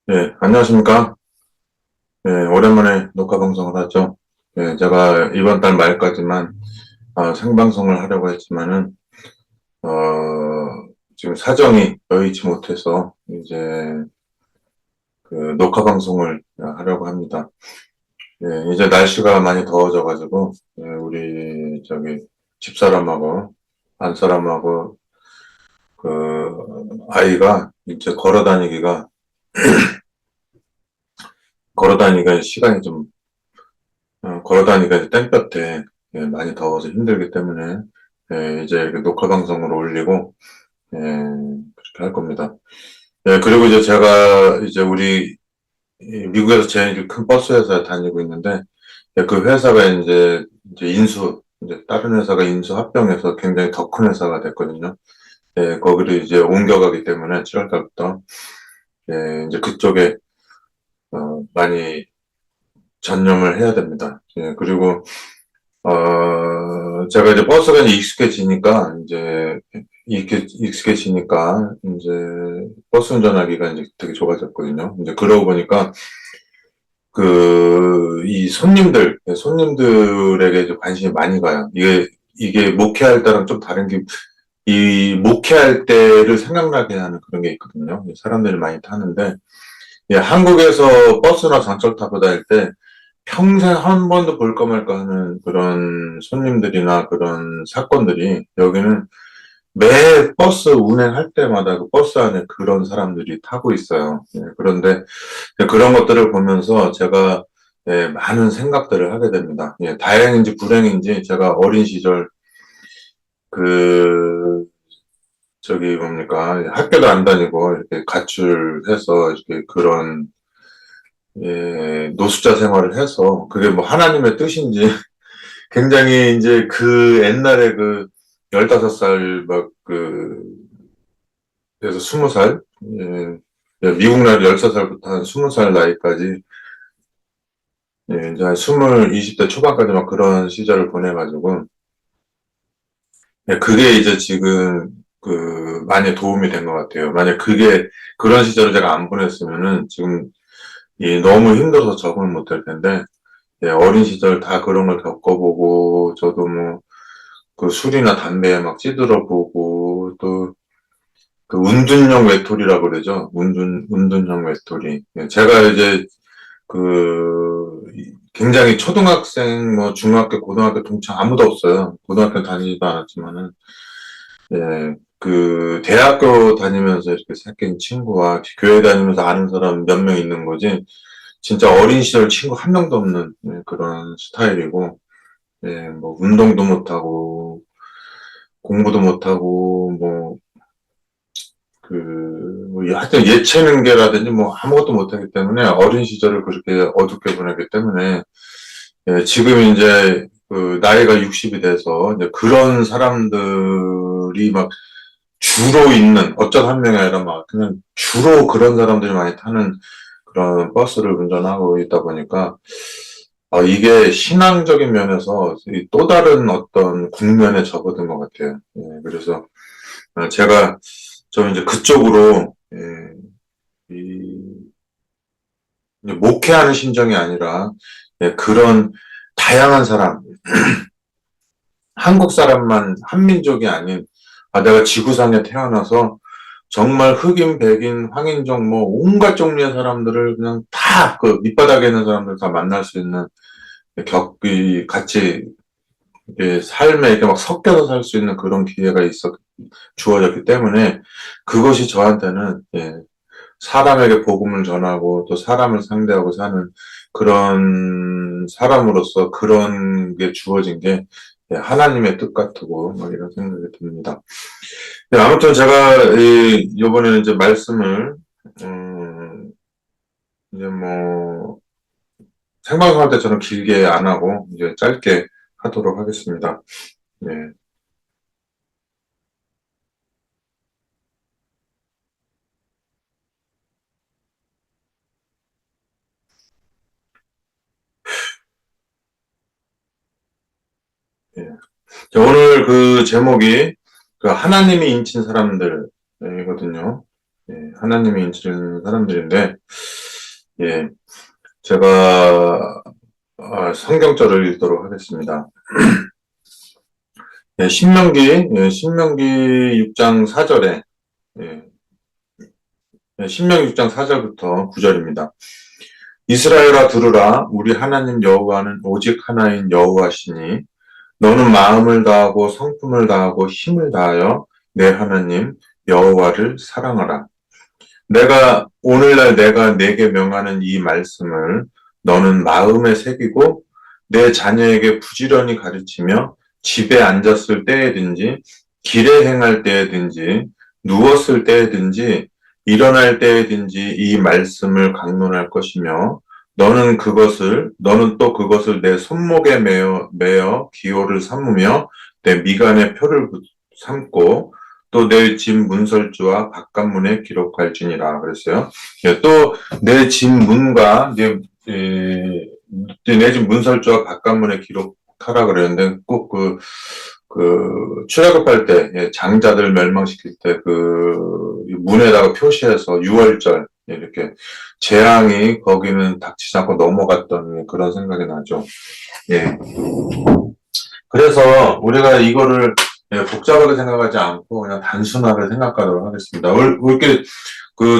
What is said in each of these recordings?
네, 안녕하십니까? 네, 오랜만에 녹화 방송을 하죠. 네, 제가 이번 달 말까지만 생방송을 하려고 했지만은 어, 지금 사정이 여의치 못해서 이제 그 녹화 방송을 하려고 합니다. 네, 이제 날씨가 많이 더워져가지고 우리 저기 집사람하고 안사람하고 그 아이가 이제 걸어다니기가 시간이 좀 걸어다니기가 이제 땡볕에 많이 더워서 힘들기 때문에 이제 그 녹화 방송을 올리고 그렇게 할 겁니다. 그리고 이제 제가 이제 미국에서 제일 큰 버스 회사에 다니고 있는데 그 회사가 이제 이제 다른 회사가 인수 합병해서 굉장히 더 큰 회사가 됐거든요. 거기를 이제 옮겨가기 때문에 7월 달부터 이제 그쪽에 많이 전념을 해야 됩니다. 그리고 제가 이제 버스가 이제 익숙해지니까, 이제, 버스 운전하기가 이제 되게 좋아졌거든요. 이제 그러고 보니까, 이 손님들에게 이제 관심이 많이 가요. 이게 목회할 때랑 좀 다른 게, 이 목회할 때를 생각나게 하는 그런 게 있거든요. 사람들이 많이 타는데, 한국에서 버스나 전철 타고 다닐 때, 평생 한 번도 볼까 말까 하는 그런 손님들이나 그런 사건들이 여기는 매 버스 운행할 때마다 그 버스 안에 그런 사람들이 타고 있어요. 그런데 그런 것들을 보면서 제가 많은 생각들을 하게 됩니다. 다행인지 불행인지 제가 어린 시절 그 저기 뭡니까 학교도 안 다니고 이렇게 가출해서 이렇게 그런 노숙자 생활을 해서 그게 뭐 하나님의 뜻인지 굉장히 이제 그 옛날에 그 15살 막 그래서 20살 미국 나이 13살부터 한 20살 나이까지 이제 한 20대 초반까지 막 그런 시절을 보내가지고 그게 이제 지금 많이 도움이 된 것 같아요. 만약 그런 시절을 제가 안 보냈으면은 지금 너무 힘들어서 적응을 못할 텐데 어린 시절 다 그런 걸 겪어보고 저도 뭐 그 술이나 담배에 막 찌들어보고 또 그 운둔형 외톨이라고 그러죠. 운둔형 외톨이. 제가 이제 굉장히 초등학생, 뭐 중학교, 고등학교 동창 아무도 없어요. 고등학교 다니지도 않았지만은 대학교 다니면서 이렇게 사귄 친구와 교회 다니면서 아는 사람 몇 명 있는 거지. 진짜 어린 시절 친구 한 명도 없는 그런 스타일이고, 뭐 운동도 못하고 공부도 못하고 하여튼 예체능계라든지 뭐 아무것도 못하기 때문에 어린 시절을 그렇게 어둡게 보내기 때문에 지금 이제 나이가 60이 돼서 이제 그런 사람들이 막 주로 있는 어쩌다 한 명이 아니라 막 그냥 주로 그런 사람들이 많이 타는 그런 버스를 운전하고 있다 보니까 이게 신앙적인 면에서 또 다른 어떤 국면에 접어든 것 같아요. 그래서 제가 좀 이제 그쪽으로 이 이제 목회하는 심정이 아니라 그런 다양한 사람, 한국 사람만 한민족이 아닌 내가 지구상에 태어나서 정말 흑인, 백인, 황인종 뭐 온갖 종류의 사람들을 그냥 다 그 밑바닥에 있는 사람들 다 만날 수 있는 같이 삶에 이렇게 막 섞여서 살 수 있는 그런 기회가 주어졌기 때문에 그것이 저한테는 사람에게 복음을 전하고 또 사람을 상대하고 사는 그런 사람으로서 그런 게 주어진 게 하나님의 뜻 같고 막 이런 생각이 듭니다. 아무튼 제가 이번에는 이제 말씀을 이제 뭐 생방송할 때처럼 길게 안 하고 이제 짧게 하도록 하겠습니다. 네. 예. 자, 오늘 그 제목이 그 하나님이 인친 사람들이거든요. 하나님이 인친 사람들인데 예, 제가 성경절을 읽도록 하겠습니다. 예, 신명기 6장 4절에, 예, 신명기 6장 4절부터 9절입니다. 이스라엘아 들으라, 우리 하나님 여호와는 오직 하나인 여호와시니 너는 마음을 다하고 성품을 다하고 힘을 다하여 내 하나님 여호와를 사랑하라. 오늘날 내가 내게 명하는 이 말씀을 너는 마음에 새기고 내 자녀에게 부지런히 가르치며 집에 앉았을 때에든지 길에 행할 때에든지 누웠을 때에든지 일어날 때에든지 이 말씀을 강론할 것이며 너는 또 그것을 내 손목에 매어 기호를 삼으며 내 미간에 표를 삼고 또 내 집 문설주와 바깥문에 기록할지니라 그랬어요. 예, 또 내 집 문과 내 집 문설주와 바깥문에 기록하라 그랬는데 꼭 출애굽할 때 예, 장자들 멸망시킬 때 문에다가 표시해서 6월절 이렇게 재앙이 거기는 닥치지 않고 넘어갔던 그런 생각이 나죠. 예. 그래서 우리가 이거를 예, 복잡하게 생각하지 않고 그냥 단순하게 생각하도록 하겠습니다. 이렇게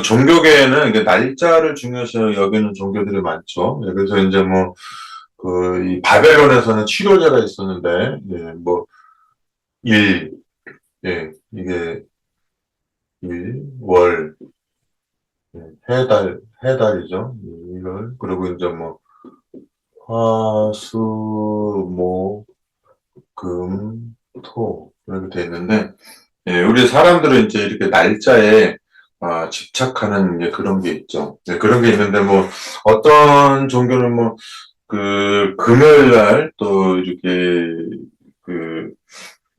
종교계에는 이게 날짜를 중요시 여기는 종교들이 많죠. 예, 그래서 이제 이 바벨론에서는 치료제가 있었는데, 예, 일, 예, 이게 월, 예, 해달이죠. 일월, 그리고 이제 화, 수, 목, 금, 토, 이렇게 돼 있는데, 예, 우리 사람들은 이제 이렇게 날짜에 집착하는 그런 게 있죠. 네, 그런 게 있는데 어떤 종교는 금요일 날 또 이렇게 그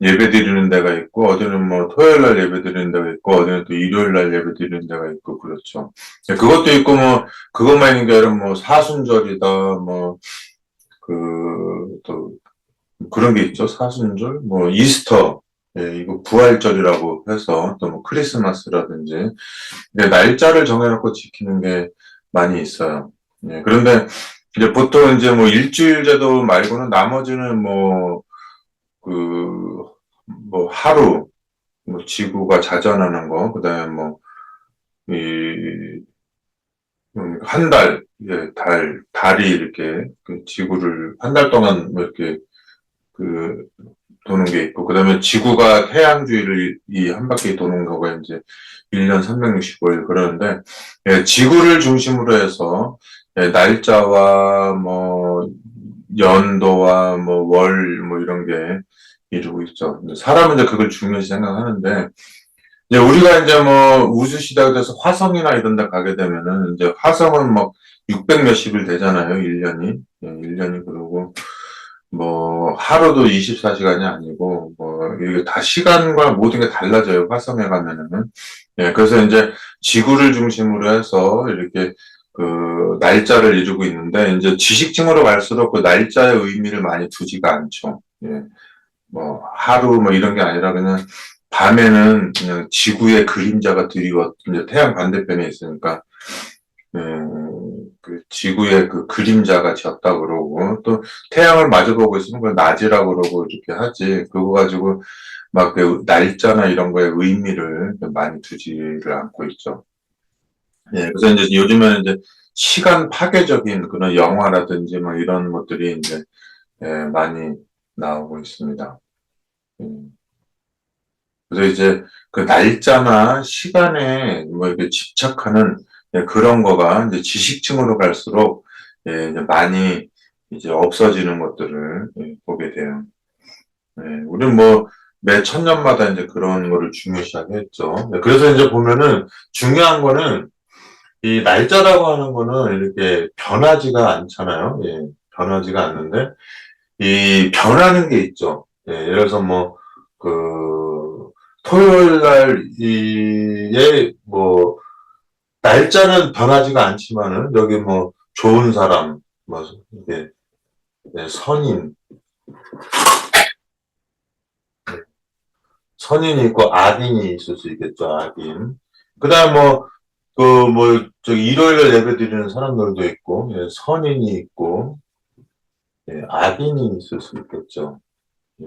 예배 드리는 데가 있고 어디는 토요일 날 예배 드리는 데가 있고 어디는 또 일요일 날 예배 드리는 데가 있고 그렇죠. 예, 그것도 있고 그것만 있는 게 아니라 사순절이다 또 그런 게 있죠. 사순절, 이스터, 예, 이거 부활절이라고 해서 또 크리스마스라든지 날짜를 정해놓고 지키는 게 많이 있어요. 예, 그런데 이제 보통 이제 일주일 제도 말고는 나머지는 그, 하루, 지구가 자전하는 거, 그다음에 이, 한 달, 예, 달이 이렇게 지구를 한 달 동안 이렇게 그 도는 게 있고, 그 다음에 지구가 태양주위를 이 한 바퀴 도는 거가 이제 1년 365일 그러는데, 예, 지구를 중심으로 해서, 예, 날짜와 연도와 월, 이런 게 이루고 있죠. 사람은 이제 그걸 중요시 생각하는데, 이제 우리가 이제 우주 시대가 돼서 화성이나 이런 데 가게 되면은, 이제 화성은 600 몇십일 되잖아요, 1년이. 예, 1년이 그러고, 하루도 24시간이 아니고, 이게 다 시간과 모든 게 달라져요, 화성에 가면은. 예, 그래서 이제 지구를 중심으로 해서 이렇게 날짜를 이루고 있는데, 이제 지식층으로 갈수록 그 날짜의 의미를 많이 두지가 않죠. 예, 하루 이런 게 아니라 그냥 밤에는 그냥 지구의 그림자가 드리워, 이제 태양 반대편에 있으니까, 지구의 그 그림자가 졌다 그러고, 또 태양을 마주보고 있으면 그걸 낮이라고 그러고 이렇게 하지. 그거 가지고 그 날짜나 이런 거에 의미를 많이 두지를 않고 있죠. 예, 그래서 이제 요즘에는 이제 시간 파괴적인 그런 영화라든지 이런 것들이 이제, 예, 많이 나오고 있습니다. 그래서 이제 그 날짜나 시간에 이렇게 집착하는 예, 그런 거가 이제 지식층으로 갈수록 예, 이제 많이 이제 없어지는 것들을 예, 보게 돼요. 예, 우리는 매 천년마다 이제 그런 거를 중요시하게 했죠. 예, 그래서 이제 보면은 중요한 거는 이 날짜라고 하는 거는 이렇게 변하지가 않잖아요. 예, 변하지가 않는데 이 변하는 게 있죠. 예, 예를 들어서 토요일 날, 날짜는 변하지가 않지만은, 여기 좋은 사람, 이게, 네, 선인이 있고, 악인이 있을 수 있겠죠, 악인. 그 다음 일요일날 예배 드리는 사람들도 있고, 예, 선인이 있고, 예, 악인이 있을 수 있겠죠. 예.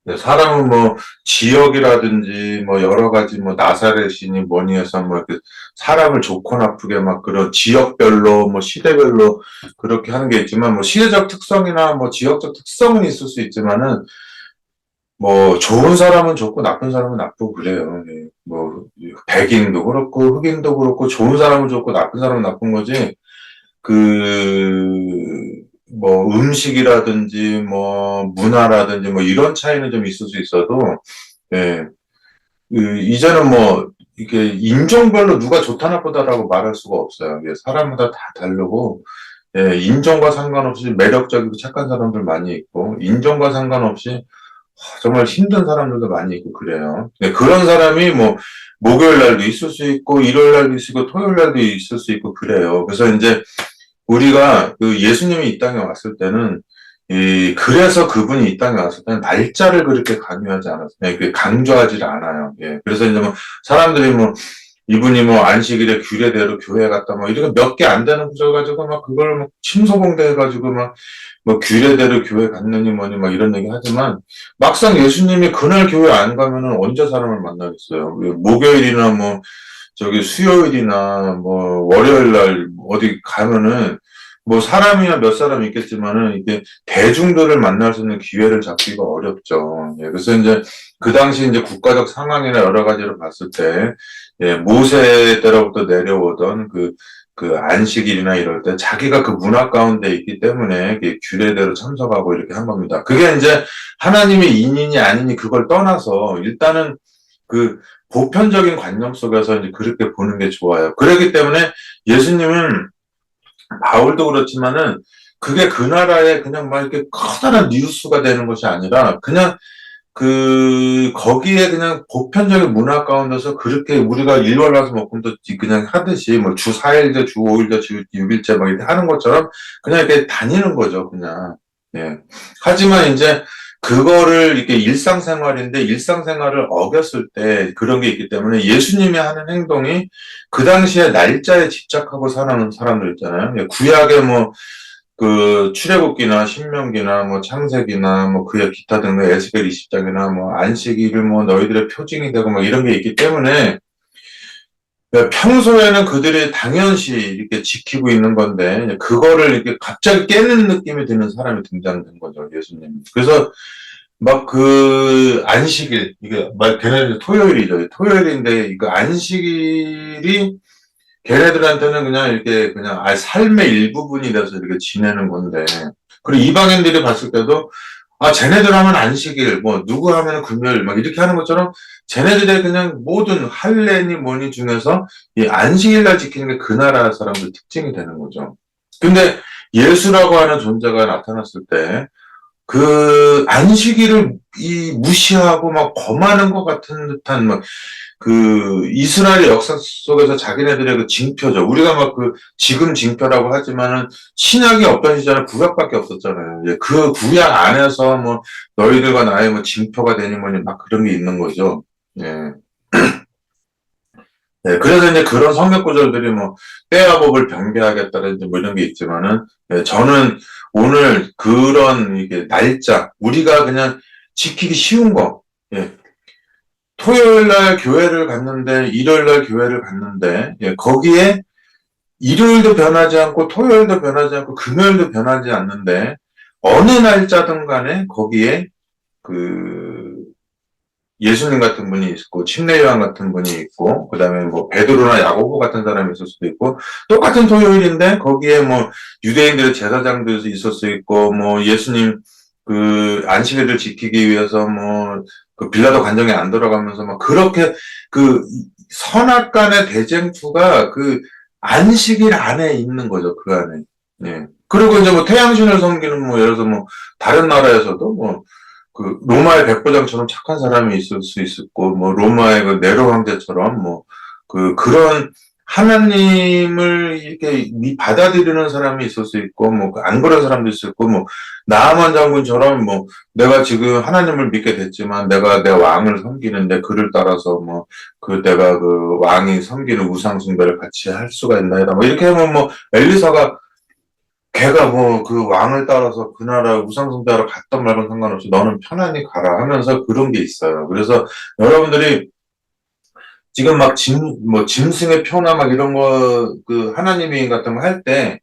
네, 사람은 뭐 지역이라든지 뭐 여러 가지 뭐 나사렛이니 뭐니 해서 뭐 이렇게 사람을 좋고 나쁘게 막 그런 지역별로 뭐 시대별로 그렇게 하는 게 있지만 뭐 시대적 특성이나 뭐 지역적 특성은 있을 수 있지만은 뭐 좋은 사람은 좋고 나쁜 사람은 나쁘고 그래요. 예. 뭐 백인도 그렇고 흑인도 그렇고 좋은 사람은 좋고 나쁜 사람은 나쁜 거지. 뭐 음식이라든지 뭐 문화라든지 뭐 이런 차이는 좀 있을 수 있어도 예, 이제는 뭐 이게 인종별로 누가 좋다 나쁘다라고 말할 수가 없어요. 이게 사람마다 다 다르고 예, 인종과 상관없이 매력적이고 착한 사람들 많이 있고 인종과 상관없이 정말 힘든 사람들도 많이 있고 그래요. 네, 그런 사람이 뭐 목요일 날도 있을 수 있고 일요일 날도 있을 수 있고 토요일 날도 있을 수 있고 그래요. 그래서 이제 우리가 그 예수님이 이 땅에 왔을 때는 그래서 그분이 이 땅에 왔을 때는 날짜를 그렇게 강요하지 않았어요. 그 강조하지 않아요. 예. 그래서 이제 뭐 사람들이 뭐 이분이 뭐 안식일에 규례대로 교회 갔다 뭐 이런 몇 개 안 되는 구절 가지고 막 그걸 막 침소봉대 해가지고 막 뭐 규례대로 교회 갔느니 뭐니 막 이런 얘기 하지만 막상 예수님이 그날 교회 안 가면은 언제 사람을 만나겠어요. 목요일이나 뭐 저기 수요일이나 뭐 월요일 날 어디 가면은 뭐 사람이야 몇 사람 있겠지만은 이게 대중들을 만날 수 있는 기회를 잡기가 어렵죠. 예, 그래서 이제 그 당시 이제 국가적 상황이나 여러 가지를 봤을 때 예, 모세 때로부터 내려오던 그 안식일이나 이럴 때 자기가 그 문화 가운데 있기 때문에 규례대로 참석하고 이렇게 한 겁니다. 그게 이제 하나님의 인인이 아니니 그걸 떠나서 일단은 그 보편적인 관념 속에서 이제 그렇게 보는 게 좋아요. 그렇기 때문에 예수님은 바울도 그렇지만은 그게 그 나라에 그냥 막 이렇게 커다란 뉴스가 되는 것이 아니라 그냥 거기에 그냥 보편적인 문화 가운데서 그렇게 우리가 일월화수목금도 그냥 하듯이 뭐 주 4일째, 주 5일째, 주 6일째 막 이렇게 하는 것처럼 그냥 이렇게 다니는 거죠, 그냥. 예. 하지만 이제 그거를 이렇게 일상생활인데 일상생활을 어겼을 때 그런 게 있기 때문에 예수님이 하는 행동이 그 당시에 날짜에 집착하고 사는 사람들 있잖아요. 예, 구약의 뭐 출애굽기나 신명기나 뭐 창세기나 뭐 그의 기타 등등 에스겔 20장이나 뭐 안식일을 뭐 너희들의 표징이 되고 막 이런 게 있기 때문에 평소에는 그들이 당연시 이렇게 지키고 있는 건데 그거를 이렇게 갑자기 깨는 느낌이 드는 사람이 등장된 거죠, 예수님. 그래서 막 안식일 이게 막 걔네들 토요일이죠. 토요일인데 이거 안식일이 걔네들한테는 그냥 이렇게 그냥 삶의 일부분이 돼서 이렇게 지내는 건데 그리고 이방인들이 봤을 때도 쟤네들 하면 안식일 뭐 누구 하면 금요일 막 이렇게 하는 것처럼 쟤네들의 그냥 모든 할례니 뭐니 중에서 이 안식일 날 지키는 게 그 나라 사람들 특징이 되는 거죠. 근데 예수라고 하는 존재가 나타났을 때 안식일을 무시하고 막 범하는 것 같은 듯한 막 이스라엘 역사 속에서 자기네들의 그 징표죠. 우리가 막 지금 징표라고 하지만은 신약이 없던 시절에 구약밖에 없었잖아요. 이제 그 구약 안에서 뭐 너희들과 나의 뭐 징표가 되니 뭐니 막 그런 게 있는 거죠. 예. 네, 그래서 이제 그런 성경 구절들이 뭐 때와 법을 병폐하겠다든지 뭐 이런 게 있지만은 저는 오늘 그런 이게 날짜 우리가 그냥 지키기 쉬운 거 예, 토요일 날 교회를 갔는데 일요일 날 교회를 갔는데 예, 거기에 일요일도 변하지 않고 토요일도 변하지 않고 금요일도 변하지 않는데 어느 날짜든 간에 거기에 그 예수님 같은 분이 있고 침례 요한 같은 분이 있고 그다음에 뭐 베드로나 야고보 같은 사람이 있을 수도 있고 똑같은 토요일인데 거기에 뭐 유대인들의 제사장도 있을 수 있고 뭐 예수님 안식일을 지키기 위해서 뭐 빌라도 관정에 안 들어가면서 막 그렇게 선악간의 대쟁투가 안식일 안에 있는 거죠, 그 안에. 예. 그리고 이제 뭐 태양신을 섬기는 뭐 예를 들어서 뭐 다른 나라에서도 뭐 로마의 백부장처럼 착한 사람이 있을 수 있었고, 뭐, 로마의 네로 황제처럼, 뭐, 그런 하나님을 이렇게 받아들이는 사람이 있을 수 있고, 뭐, 안 그런 사람도 있을 고, 뭐, 나아만 장군처럼, 뭐, 내가 지금 하나님을 믿게 됐지만, 내가 내 왕을 섬기는데, 그를 따라서, 뭐, 내가 그 왕이 섬기는 우상숭배를 같이 할 수가 있나이다. 뭐, 이렇게 하면 뭐, 엘리사가, 걔가 뭐, 그 왕을 따라서 그 나라 우상숭배하러 갔던 말건 상관없이, 너는 편안히 가라 하면서 그런 게 있어요. 그래서 여러분들이, 지금 막 짐승의 표나 막 이런 거, 그 하나님의 같은 거 할 때,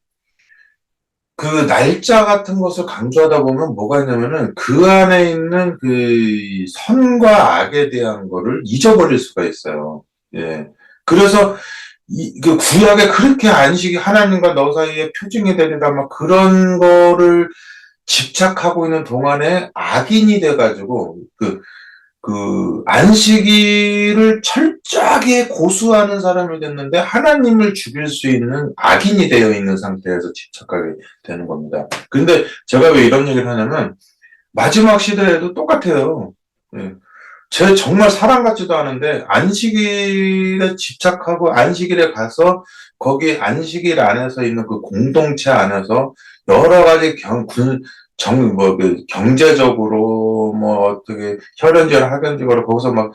그 날짜 같은 것을 강조하다 보면 뭐가 있냐면은 그 안에 있는 그 선과 악에 대한 거를 잊어버릴 수가 있어요. 예. 그래서 그 구약에 그렇게 안식이 하나님과 너 사이에 표징이 되리라 막 그런 거를 집착하고 있는 동안에 악인이 돼가지고 안식일을 철저하게 고수하는 사람이 됐는데 하나님을 죽일 수 있는 악인이 되어 있는 상태에서 집착하게 되는 겁니다. 근데 제가 왜 이런 얘기를 하냐면 마지막 시대에도 똑같아요. 예. 제 정말 사람 같지도 않은데 안식일에 집착하고 안식일에 가서 거기 안식일 안에서 있는 그 공동체 안에서 여러 가지 경제적으로 뭐 어떻게 혈연지나 학연지거나 거기서 막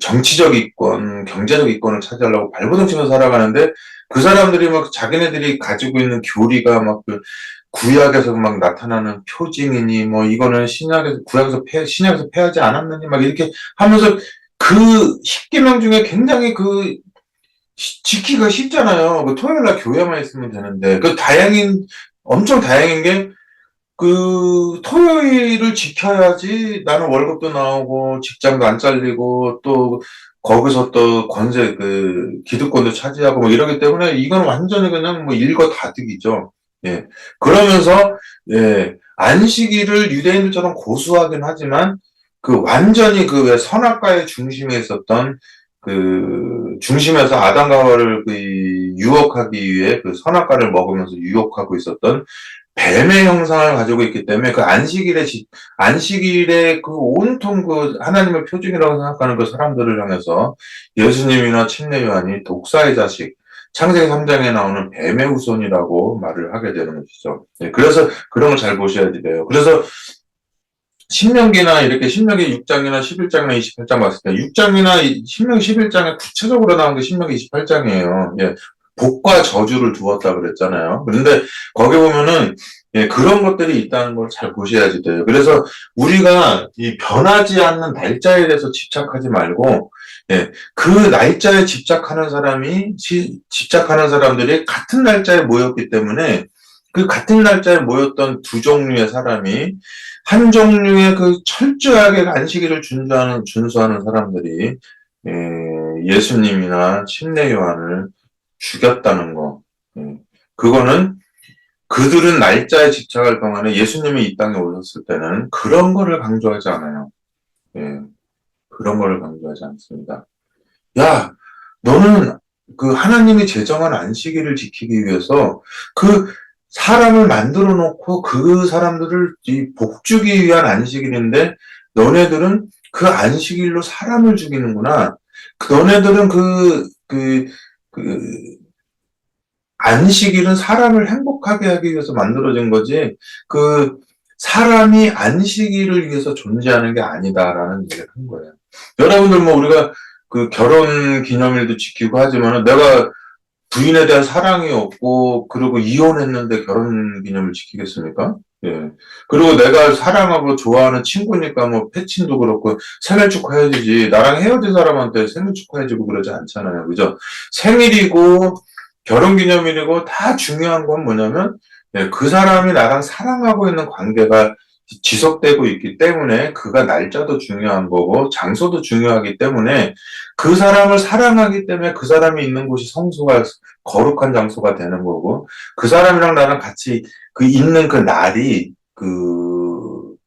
정치적 이권, 경제적 이권을 차지하려고 발버둥치면서 살아가는데 그 사람들이 막 자기네들이 가지고 있는 교리가 막 구약에서 막 나타나는 표징이니 뭐 이거는 신약에서 폐하지 않았느니 막 이렇게 하면서 그 십계명 중에 굉장히 지키기가 쉽잖아요. 그 토요일 날 교회만 있으면 되는데 엄청 다행인 게 토요일을 지켜야지 나는 월급도 나오고 직장도 안 잘리고 또 거기서 또 기득권도 차지하고 뭐 이러기 때문에 이건 완전히 그냥 뭐 일거다득이죠. 예. 그러면서, 예, 안식일을 유대인들처럼 고수하긴 하지만 완전히 왜 선악과의 중심에 있었던 중심에서 아담과 하와를 유혹하기 위해 선악과를 먹으면서 유혹하고 있었던 뱀의 형상을 가지고 있기 때문에 안식일에 온통 하나님의 표징이라고 생각하는 그 사람들을 향해서 예수님이나 침례 요한이 독사의 자식, 창세기 3장에 나오는 뱀의 후손이라고 말을 하게 되는 것이죠. 네, 그래서 그런 걸 잘 보셔야 돼요. 그래서 신명기 6장이나 11장이나 28장 봤을 때, 신명기 11장에 구체적으로 나온 게 신명기 28장이에요. 예, 복과 저주를 두었다 그랬잖아요. 그런데 거기 보면은, 예, 그런 것들이 있다는 걸 잘 보셔야지 돼요. 그래서 우리가 이 변하지 않는 날짜에 대해서 집착하지 말고, 예, 그 날짜에 집착하는 사람들이 같은 날짜에 모였기 때문에, 그 같은 날짜에 모였던 두 종류의 사람이 한 종류의 철저하게 안식일을 준수하는 사람들이 예수님이나 침례 요한을 죽였다는 거. 그거는 그들은 날짜에 집착할 동안에 예수님이 이 땅에 오셨을 때는 그런 거를 강조하지 않아요. 예, 그런 거를 강조하지 않습니다. 야, 너는 하나님이 제정한 안식일을 지키기 위해서 사람을 만들어 놓고 그 사람들을 복주기 위한 안식일인데 너네들은 그 안식일로 사람을 죽이는구나. 너네들은 안식일은 사람을 행복하게 하기 위해서 만들어진 거지. 사람이 안식일을 위해서 존재하는 게 아니다라는 얘기를 한 거예요. 여러분들 뭐 우리가 결혼 기념일도 지키고 하지만 내가 부인에 대한 사랑이 없고 그리고 이혼했는데 결혼 기념일 지키겠습니까? 예. 그리고 내가 사랑하고 좋아하는 친구니까 뭐 패친도 그렇고 생일 축하해주지. 나랑 헤어진 사람한테 생일 축하해주고 그러지 않잖아요. 그죠? 생일이고 결혼 기념일이고 다 중요한 건 뭐냐면 그 사람이 나랑 사랑하고 있는 관계가 지속되고 있기 때문에 그가 날짜도 중요한 거고 장소도 중요하기 때문에 그 사람을 사랑하기 때문에 그 사람이 있는 곳이 거룩한 장소가 되는 거고 그 사람이랑 나랑 같이 있는 날이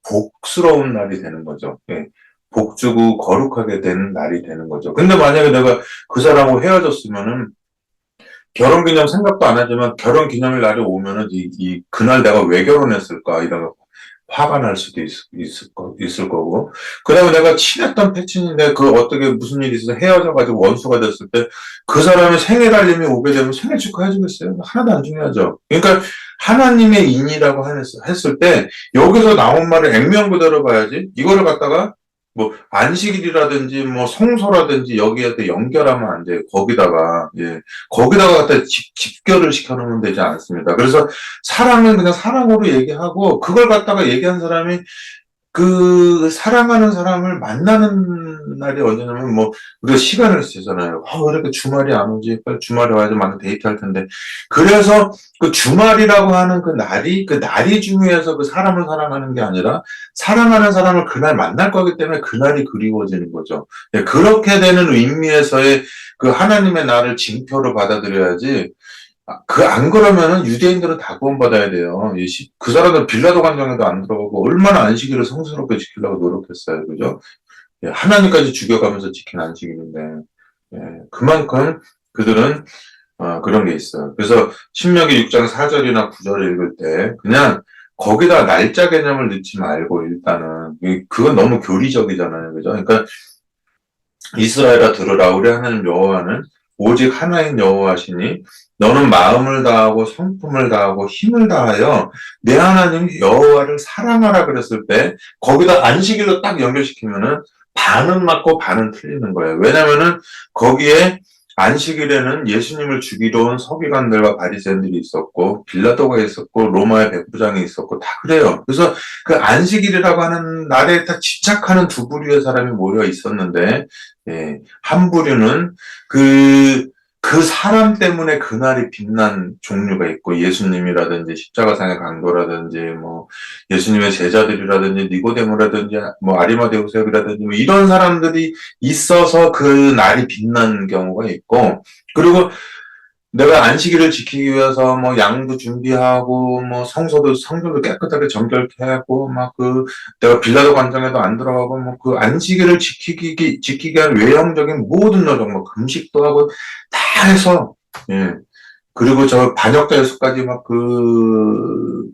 복스러운 날이 되는 거죠. 예. 복주고 거룩하게 되는 날이 되는 거죠. 근데 만약에 내가 그 사람하고 헤어졌으면은 결혼기념 생각도 안 하지만 결혼기념일 날이 오면은 그날 내가 왜 결혼했을까 이런 화가 날 수도 있을 거고. 그 다음에 내가 친했던 패친인데 그 어떻게 무슨 일이 있어서 헤어져가지고 원수가 됐을 때 그 사람의 생일 알림이 오게 되면 생일 축하해주겠어요? 하나도 안 중요하죠. 그러니까 하나님의 인이라고 했을 때 여기서 나온 말을 액면 그대로 봐야지 이거를 갖다가 뭐 안식일이라든지 뭐 성소라든지 여기에 연결하면 안 돼요. 거기다가 갖다 집결을 시켜놓으면 되지 않습니다. 그래서 사랑은 그냥 사랑으로 얘기하고 그걸 갖다가 얘기한 사람이 그 사랑하는 사람을 만나는 날이 언제냐면 뭐 우리가 시간을 쓰잖아요. 왜 이렇게 주말이 안 오지? 빨리 주말에 와야지 많은 데이트할 텐데. 그래서 그 주말이라고 하는 그 날이 중요해서 그 사람을 사랑하는 게 아니라 사랑하는 사람을 그날 만날 거기 때문에 그날이 그리워지는 거죠. 네, 그렇게 되는 의미에서의 그 하나님의 날을 징표로 받아들여야지. 안 그러면은 유대인들은 다 구원받아야 돼요. 그 사람들 빌라도 관장에도 안 들어가고 얼마나 안식일을 성스럽게 지키려고 노력했어요. 그죠? 예, 하나님까지 죽여가면서 지킨 안식일인데, 예, 그만큼 그들은, 그런 게 있어요. 그래서 신명기 6장 4절이나 9절을 읽을 때, 그냥 거기다 날짜 개념을 넣지 말고 일단은, 그건 너무 교리적이잖아요. 그죠? 그러니까 이스라엘아 들으라 우리 하나님 여호와는 오직 하나인 여호와시니 너는 마음을 다하고 성품을 다하고 힘을 다하여 내 하나님 여호와를 사랑하라 그랬을 때 거기다 안식일로 딱 연결시키면은 반은 맞고 반은 틀리는 거예요. 왜냐면은 거기에 안식일에는 예수님을 죽이러 온 서기관들과 바리새인들이 있었고 빌라도가 있었고 로마의 백부장이 있었고 다 그래요. 그래서 그 안식일이라고 하는 날에 딱 집착하는 두 부류의 사람이 모여 있었는데 예, 한 부류는 그 사람 때문에 그날이 빛난 종류가 있고, 예수님이라든지, 십자가상의 강도라든지, 뭐, 예수님의 제자들이라든지, 니고데모라든지, 뭐, 아리마데우셉이라든지, 뭐, 이런 사람들이 있어서 그 날이 빛난 경우가 있고, 그리고 내가 안식일을 지키기 위해서 뭐 양도 준비하고 뭐 성소도 깨끗하게 정결케 하고 막 내가 빌라도 관장에도 안 들어가고 뭐 그 안식일을 지키기 위한 외형적인 모든 노력 뭐 금식도 하고 다 해서 예. 그리고 저 반역자 예수까지 막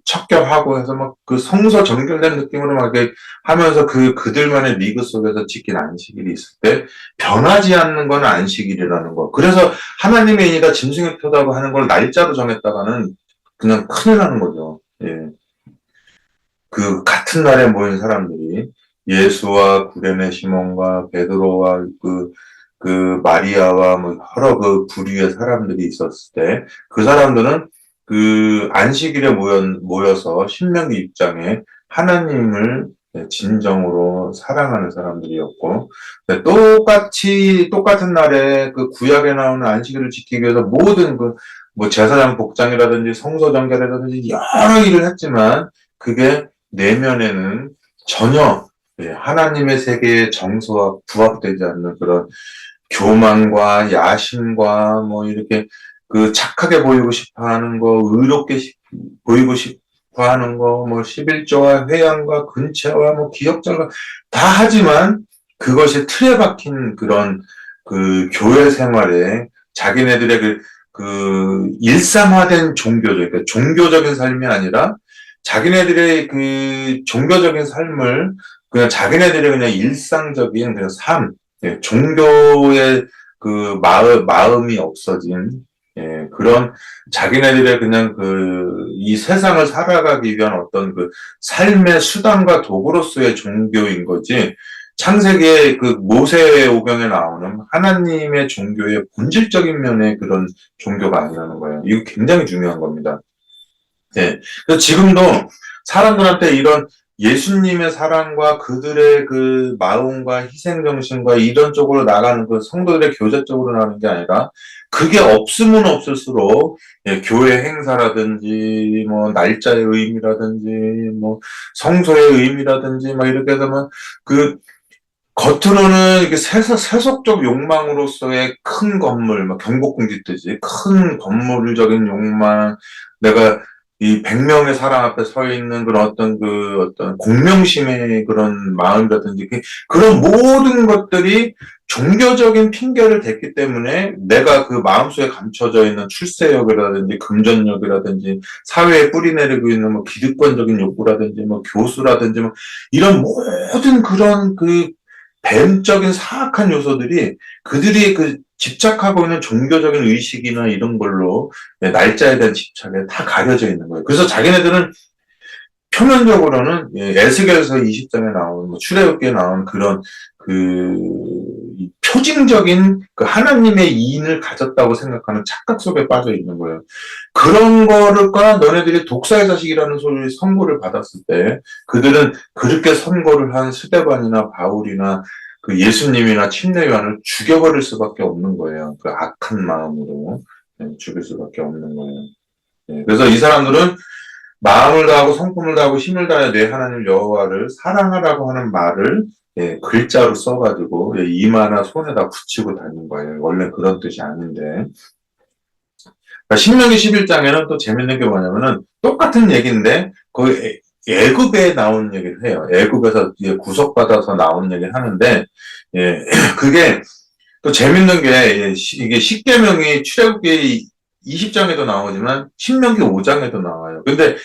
척결하고 해서 막 그 성서 정결된 느낌으로 막 이렇게 하면서 그들만의 리그 속에서 지킨 안식일이 있을 때 변하지 않는 건 안식일이라는 거. 그래서 하나님의 인이다 짐승의 표다고 하는 걸 날짜로 정했다가는 그냥 큰일 나는 거죠. 예. 그 같은 날에 모인 사람들이 예수와 구레네 시몬과 베드로와 마리아와 뭐 여러 그 부류의 사람들이 있었을 때 그 사람들은 그 안식일에 모여서 신명기 입장에 하나님을 진정으로 사랑하는 사람들이었고 똑같은 날에 그 구약에 나오는 안식일을 지키기 위해서 모든 뭐 제사장 복장이라든지 성소 정결이라든지 여러 일을 했지만 그게 내면에는 전혀 하나님의 세계의 정서와 부합되지 않는 그런 교만과 야심과 뭐 이렇게 그 착하게 보이고 싶어 하는 거, 의롭게 보이고 싶어 하는 거, 뭐 11조와 회양과 근체와 뭐 기억자가 다 하지만 그것이 틀에 박힌 그런 그 교회 생활에 자기네들의 그 일상화된 그러니까 종교적인 삶이 아니라 자기네들의 그 종교적인 삶을 그냥 자기네들의 그냥 일상적인 그냥 삶, 종교의 그 마음이 없어진, 그런 자기네들의 그냥 이 세상을 살아가기 위한 어떤 그 삶의 수단과 도구로서의 종교인 거지, 창세기의 그 모세오경에 나오는 하나님의 종교의 본질적인 면의 그런 종교가 아니라는 거예요. 이거 굉장히 중요한 겁니다. 네. 그래서 지금도 사람들한테 이런 예수님의 사랑과 그들의 그 마음과 희생정신과 이런 쪽으로 나가는 그 성도들의 교제 쪽으로 나가는 게 아니라 그게 없으면 없을수록 교회 행사라든지 뭐 날짜의 의미라든지 뭐 성소의 의미라든지 막 이렇게 해서 겉으로는 이렇게 세속적 욕망으로서의 큰 건물, 막 경복궁 짓듯이 큰 건물적인 욕망, 내가 이 100명의 사람 앞에 서 있는 그런 어떤 공명심의 그런 마음이라든지 그런 모든 것들이 종교적인 핑계를 댔기 때문에 내가 그 마음속에 감춰져 있는 출세욕이라든지 금전욕이라든지 사회에 뿌리내리고 있는 뭐 기득권적인 욕구라든지 뭐 교수라든지 뭐 이런 모든 그런 그 뱀적인 사악한 요소들이 그들이 그 집착하고 있는 종교적인 의식이나 이런 걸로 날짜에 대한 집착에 다 가려져 있는 거예요. 그래서 자기네들은 표면적으로는 에스겔서 20장에 나온 뭐 출애굽기에 나온 그런 그 표징적인 그 하나님의 이인을 가졌다고 생각하는 착각 속에 빠져 있는 거예요. 그런 거를까 너네들이 독사의 자식이라는 소리 선고를 받았을 때 그들은 그렇게 선고를 한 스데반이나 바울이나 그 예수님이나 침례 요한을 죽여버릴 수밖에 없는 거예요. 그 악한 마음으로 죽일 수밖에 없는 거예요. 그래서 이 사람들은 마음을 다하고 성품을 다하고 힘을 다해 내 하나님 여호와를 사랑하라고 하는 말을 글자로 써가지고 이마나 손에다 붙이고 다닌 거예요. 원래 그런 뜻이 아닌데. 그러니까 신명기 11장에는 또 재밌는 게 뭐냐면은 똑같은 얘기인데 그 애굽에 나온 얘기를 해요. 애굽에서 구속받아서 나온 얘기를 하는데 그게 또 재밌는 게 이게 십계명이 출애굽기 20장에도 나오지만 신명기 5장에도 나와요. 근데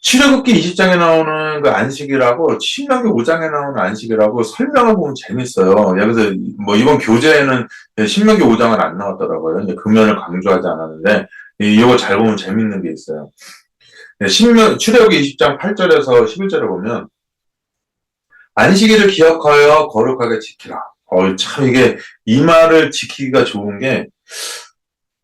출애굽기 20장에 나오는 그 안식이라고 신명기 5장에 나오는 안식이라고 설명을 보면 재밌어요. 그래서 뭐 이번 교재에는 신명기 5장은 안 나왔더라고요. 이제 금연을 강조하지 않았는데 이거 잘 보면 재밌는 게 있어요. 출애굽기 20장 8절에서 11절에 보면 안식일을 기억하여 거룩하게 지키라. 참 이게 이 말을 지키기가 좋은 게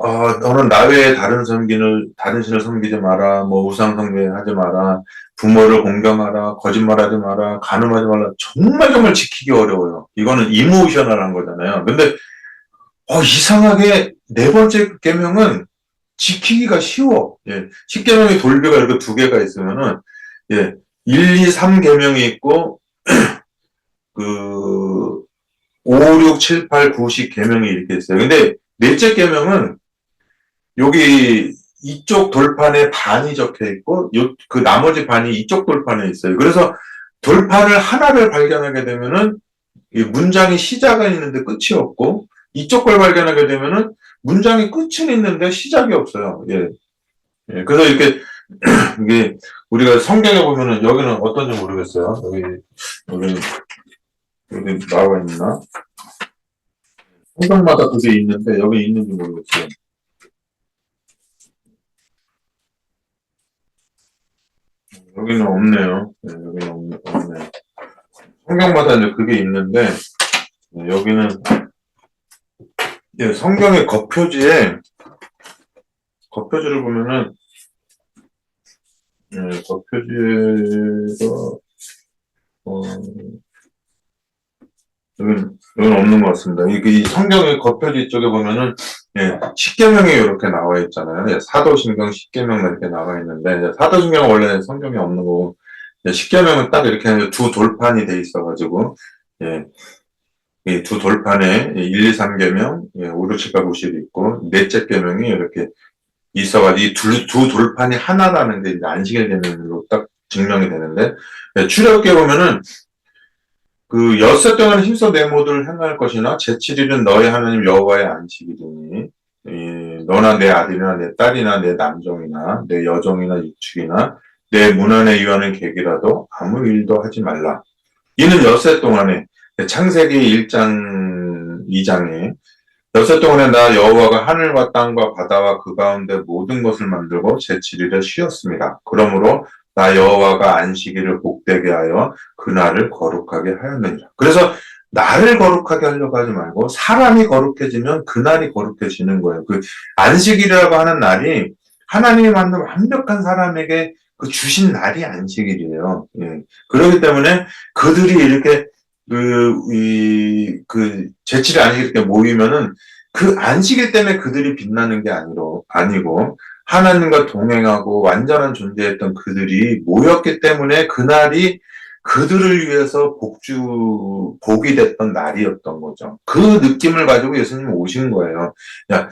너는 나 외에 다른 신을 섬기지 마라. 뭐 우상 숭배하지 마라. 부모를 공경하라. 거짓말하지 마라. 간음하지 말라. 정말 정말 지키기 어려워요. 이거는 이모셔널한 거잖아요. 근데 이상하게 네 번째 계명은 지키기가 쉬워. 십계명의 돌비가 이렇게 두 개가 있으면은 1, 2, 3 계명이 있고 그 5, 6, 7, 8, 9, 10 계명이 이렇게 있어요. 근데 넷째 계명은 여기 이쪽 돌판에 반이 적혀 있고 그 나머지 반이 이쪽 돌판에 있어요. 그래서 돌판을 하나를 발견하게 되면은 문장이 시작은 있는데 끝이 없고 이쪽 걸 발견하게 되면은 문장이 끝은 있는데 시작이 없어요. 그래서 이렇게 이게 우리가 성경에 보면은 여기는 어떤지 모르겠어요. 여기 나와 있나? 성경마다 그게 있는데 여기 있는지 모르겠어요. 여기는 없네요. 여기는 없네요. 성경마다 이제 그게 있는데, 여기는, 성경의 겉표지를 보면은, 겉표지가, 여기는 없는 것 같습니다. 이 성경의 겉표지 쪽에 보면은, 십계명이 이렇게 나와 있잖아요. 사도신경, 십계명 이렇게 나와 있는데, 사도신경은 원래 성경에 없는 거고, 십계명은 딱 이렇게 두 돌판이 돼 있어가지고, 이 두 돌판에 1, 2, 3계명, 5, 6, 7, 8, 90이 있고, 넷째 계명이 이렇게 있어가지고, 이 두 돌판이 하나라는 게 이제 안식일 계명으로 딱 증명이 되는데, 출애굽기에 보면은, 그 엿새 동안 힘써 내 모두를 행할 것이나 제7일은 너의 하나님 여호와의 안식이니 너나 내 아들이나 내 딸이나 내 남종이나 내 여종이나 육축이나 내 문 안에 유하는 객이라도 아무 일도 하지 말라. 이는 엿새 동안에 창세기 1장 2장에 엿새 동안에 나 여호와가 하늘과 땅과 바다와 그 가운데 모든 것을 만들고 제7일에 쉬었습니다. 그러므로 나 여호와가 안식일을 복되게 하여 그날을 거룩하게 하였느니라. 그래서 나를 거룩하게 하려고 하지 말고 사람이 거룩해지면 그날이 거룩해지는 거예요. 그 안식일이라고 하는 날이 하나님이 만든 완벽한 사람에게 그 주신 날이 안식일이에요. 그렇기 때문에 그들이 이렇게 제7일 안식일 이렇게 모이면은 그 안식일 때문에 그들이 빛나는 게 아니고 하나님과 동행하고 완전한 존재였던 그들이 모였기 때문에 그날이 그들을 위해서 복이 됐던 날이었던 거죠. 그 느낌을 가지고 예수님이 오신 거예요. 야,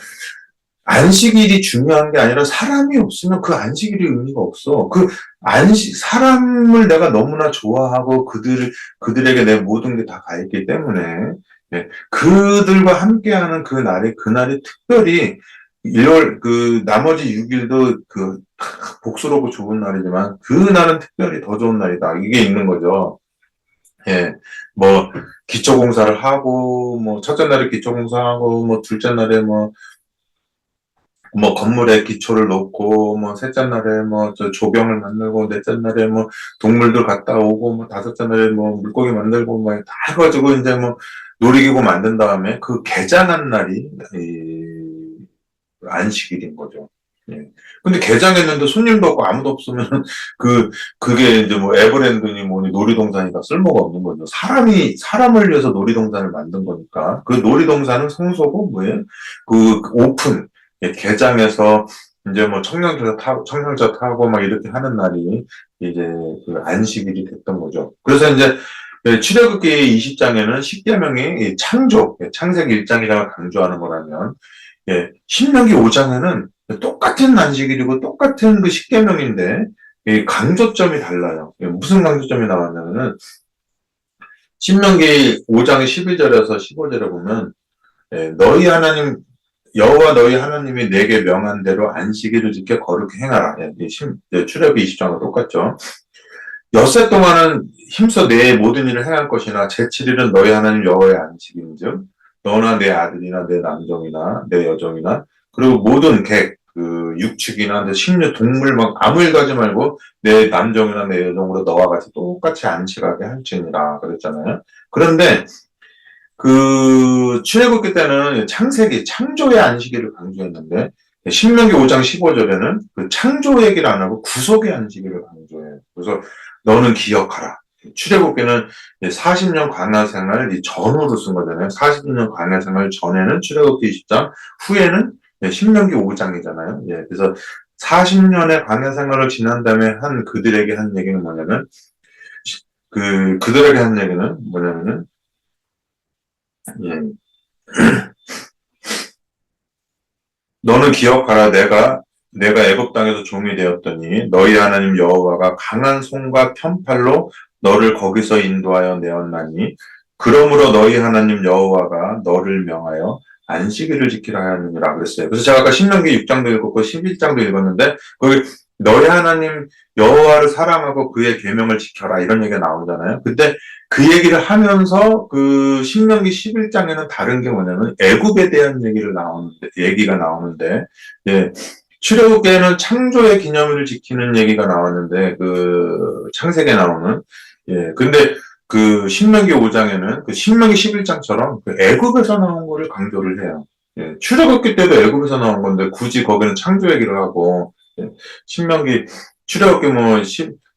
안식일이 중요한 게 아니라 사람이 없으면 그 안식일이 의미가 없어. 사람을 내가 너무나 좋아하고 그들에게 내 모든 게 다 가 있기 때문에 예, 그들과 함께하는 그날이 특별히 1월, 나머지 6일도 복스럽고 좋은 날이지만, 그날은 특별히 더 좋은 날이다. 이게 있는 거죠. 예, 뭐, 기초공사를 하고, 뭐, 첫째 날에 기초공사하고, 뭐, 둘째 날에 건물에 기초를 놓고, 뭐, 셋째 날에 조경을 만들고, 넷째 날에 동물들 갔다 오고, 다섯째 날에 물고기 만들고, 다 해가지고, 이제 놀이기구 만든 다음에 그 개장한 날이, 안식일인 거죠. 예. 근데 개장했는데 손님도 없고 아무도 없으면, 그게 이제 에버랜드니 뭐니 놀이동산이니까 쓸모가 없는 거죠. 사람을 위해서 놀이동산을 만든 거니까. 그 놀이동산은 성소고, 뭐예요? 오픈. 예, 개장해서 이제 청량차 타고 막 이렇게 하는 날이 이제 그 안식일이 됐던 거죠. 그래서 이제 출애굽기 20장에는 십계명이 창조, 창세기 1장이라고 강조하는 거라면, 예, 신명기 5장에는 똑같은 안식일이고 똑같은 그 십계명인데 이 강조점이 달라요. 예, 무슨 강조점이 나왔냐면은 신명기 5장 12절에서 15절에 보면, 예, 너희 하나님 여호와 너희 하나님이 내게 명한 대로 안식일을 지켜 거룩히 행하라. 예, 출애굽기 20장과 똑같죠. 엿새 동안은 힘써 내 모든 일을 행할 것이나 제7일은 너희 하나님 여호와의 안식일인즉 너나 내 아들이나 내 남종이나 내 여종이나 그리고 모든 육축이나 내 식류 동물 아무 일 가지 말고 내 남종이나 내 여종으로 너와 같이 똑같이 안식하게 할지니라 그랬잖아요. 그런데 출애굽기 때는 창조의 안식일을 강조했는데 신명기 5장 15절에는 그 창조 얘기를 안 하고 구속의 안식일을 강조해요. 그래서 너는 기억하라. 출애굽기는 40년 광야 생활 전후로 쓴 거잖아요. 40년 광야 생활 전에는 출애굽기 20장, 후에는 신명기 5장이잖아요. 예, 그래서 40년의 광야 생활을 지난 다음에 그들에게 한 얘기는 뭐냐면, 그들에게 한 얘기는 뭐냐면은, 예, 너는 기억하라. 내가 애굽 땅에서 종이 되었더니 너희 하나님 여호와가 강한 손과 편팔로 너를 거기서 인도하여 내었나니 그러므로 너희 하나님 여호와가 너를 명하여 안식일을 지키라 하느니라 그랬어요. 그래서 제가 아까 신명기 6장도 읽었고 11장도 읽었는데 거기 너희 하나님 여호와를 사랑하고 그의 계명을 지켜라 이런 얘기가 나오잖아요. 근데 그 얘기를 하면서 신명기 11장에는 다른 게 뭐냐면 애굽에 대한 얘기가 나오는데 예, 출애굽기에는 창조의 기념일을 지키는 얘기가 나왔는데 창세기에 나오는 근데 신명기 5장에는 신명기 11장처럼 애굽에서 나온 거를 강조를 해요. 예, 출애굽기 때도 애굽에서 나온 건데 굳이 거기는 창조 얘기를 하고 신명기 출애굽기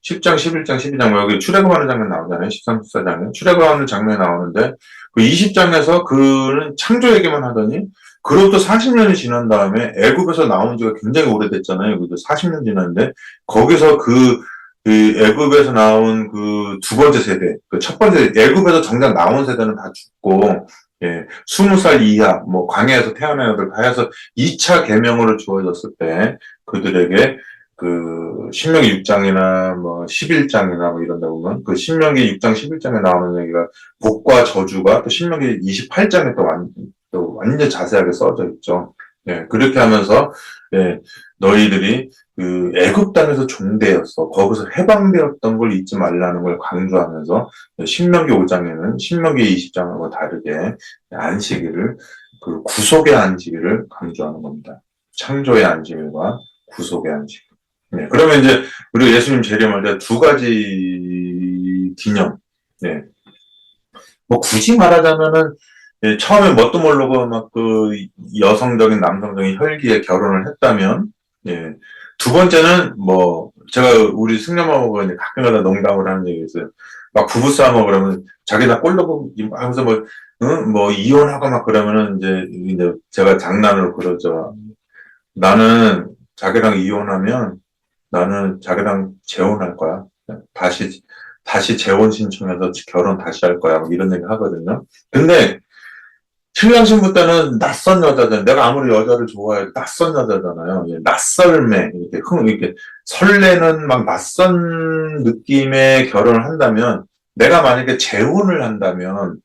10장, 11장, 12장 여기 출애굽하는 장면 나오잖아요. 13, 14장에 출애굽하는 장면이 나오는데 20장에서 그는 창조 얘기만 하더니 그로부터 40년이 지난 다음에 애굽에서 나온 지가 굉장히 오래됐잖아요. 40년 지났는데 거기서 애굽에서 나온 두 번째 세대, 첫 번째 애굽에서 정작 나온 세대는 다 죽고 20살 이하 광야에서 태어난 애들 다 해서 2차 계명으로 주어졌을 때 그들에게 신명기 6장이나 11장이나 이런다 보면 신명기 6장 11장에 나오는 얘기가 복과 저주가 또 신명기 28장에 또 완전 자세하게 써져 있죠. 예, 그렇게 하면서 너희들이 애굽 땅에서 종되었어. 거기서 해방되었던 걸 잊지 말라는 걸 강조하면서 신명기 5장에는 신명기 20장하고 다르게 안식일을 구속의 안식일을 강조하는 겁니다. 창조의 안식일과 구속의 안식일. 네, 그러면 이제 우리 예수님 재림할 때 두 가지 기념. 네. 굳이 말하자면은 처음에 뭣도 모르고 여성적인 남성적인 혈기에 결혼을 했다면 두 번째는 제가 우리 승려마하고 가끔가다 농담을 하는 얘기 있어요. 막 부부싸움하고 그러면 자기 다 꼴보고 하면서 이혼하고 그러면은 이제 제가 장난으로 그러죠. 나는 자기랑 이혼하면 나는 자기랑 재혼할 거야. 다시 재혼 신청해서 결혼 다시 할 거야. 이런 얘기 하거든요. 근데 신랑 신부 때는 낯선 여자잖아요. 내가 아무리 여자를 좋아해도 낯선 여자잖아요. 낯설매, 이렇게 설레는 낯선 느낌의 결혼을 한다면, 내가 만약에 재혼을 한다면,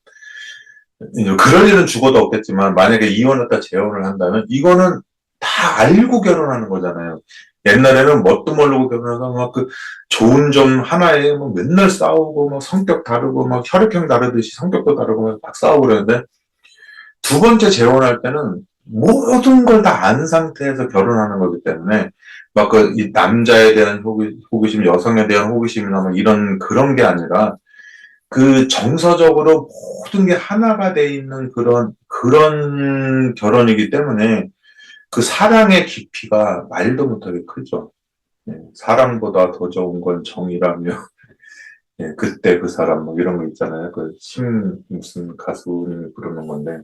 그럴 일은 죽어도 없겠지만 만약에 이혼했다 재혼을 한다면 이거는 다 알고 결혼하는 거잖아요. 옛날에는 뭣도 모르고 결혼해서 막 그 좋은 점 하나에 뭐 맨날 싸우고 막 성격 다르고 막 혈액형 다르듯이 성격도 다르고 막 싸우고 그러는데 두 번째 재혼할 때는 모든 걸 다 안 상태에서 결혼하는 거기 때문에 막 그 이 남자에 대한 호기심, 여성에 대한 호기심이나 막 이런 그런 게 아니라 그 정서적으로 모든 게 하나가 돼 있는 그런 결혼이기 때문에 그 사랑의 깊이가 말도 못하게 크죠. 예, 사랑보다 더 좋은 건 정이라며. 예, 그때 그 사람 뭐 이런 거 있잖아요. 그 무슨 가수님이 부르는 건데.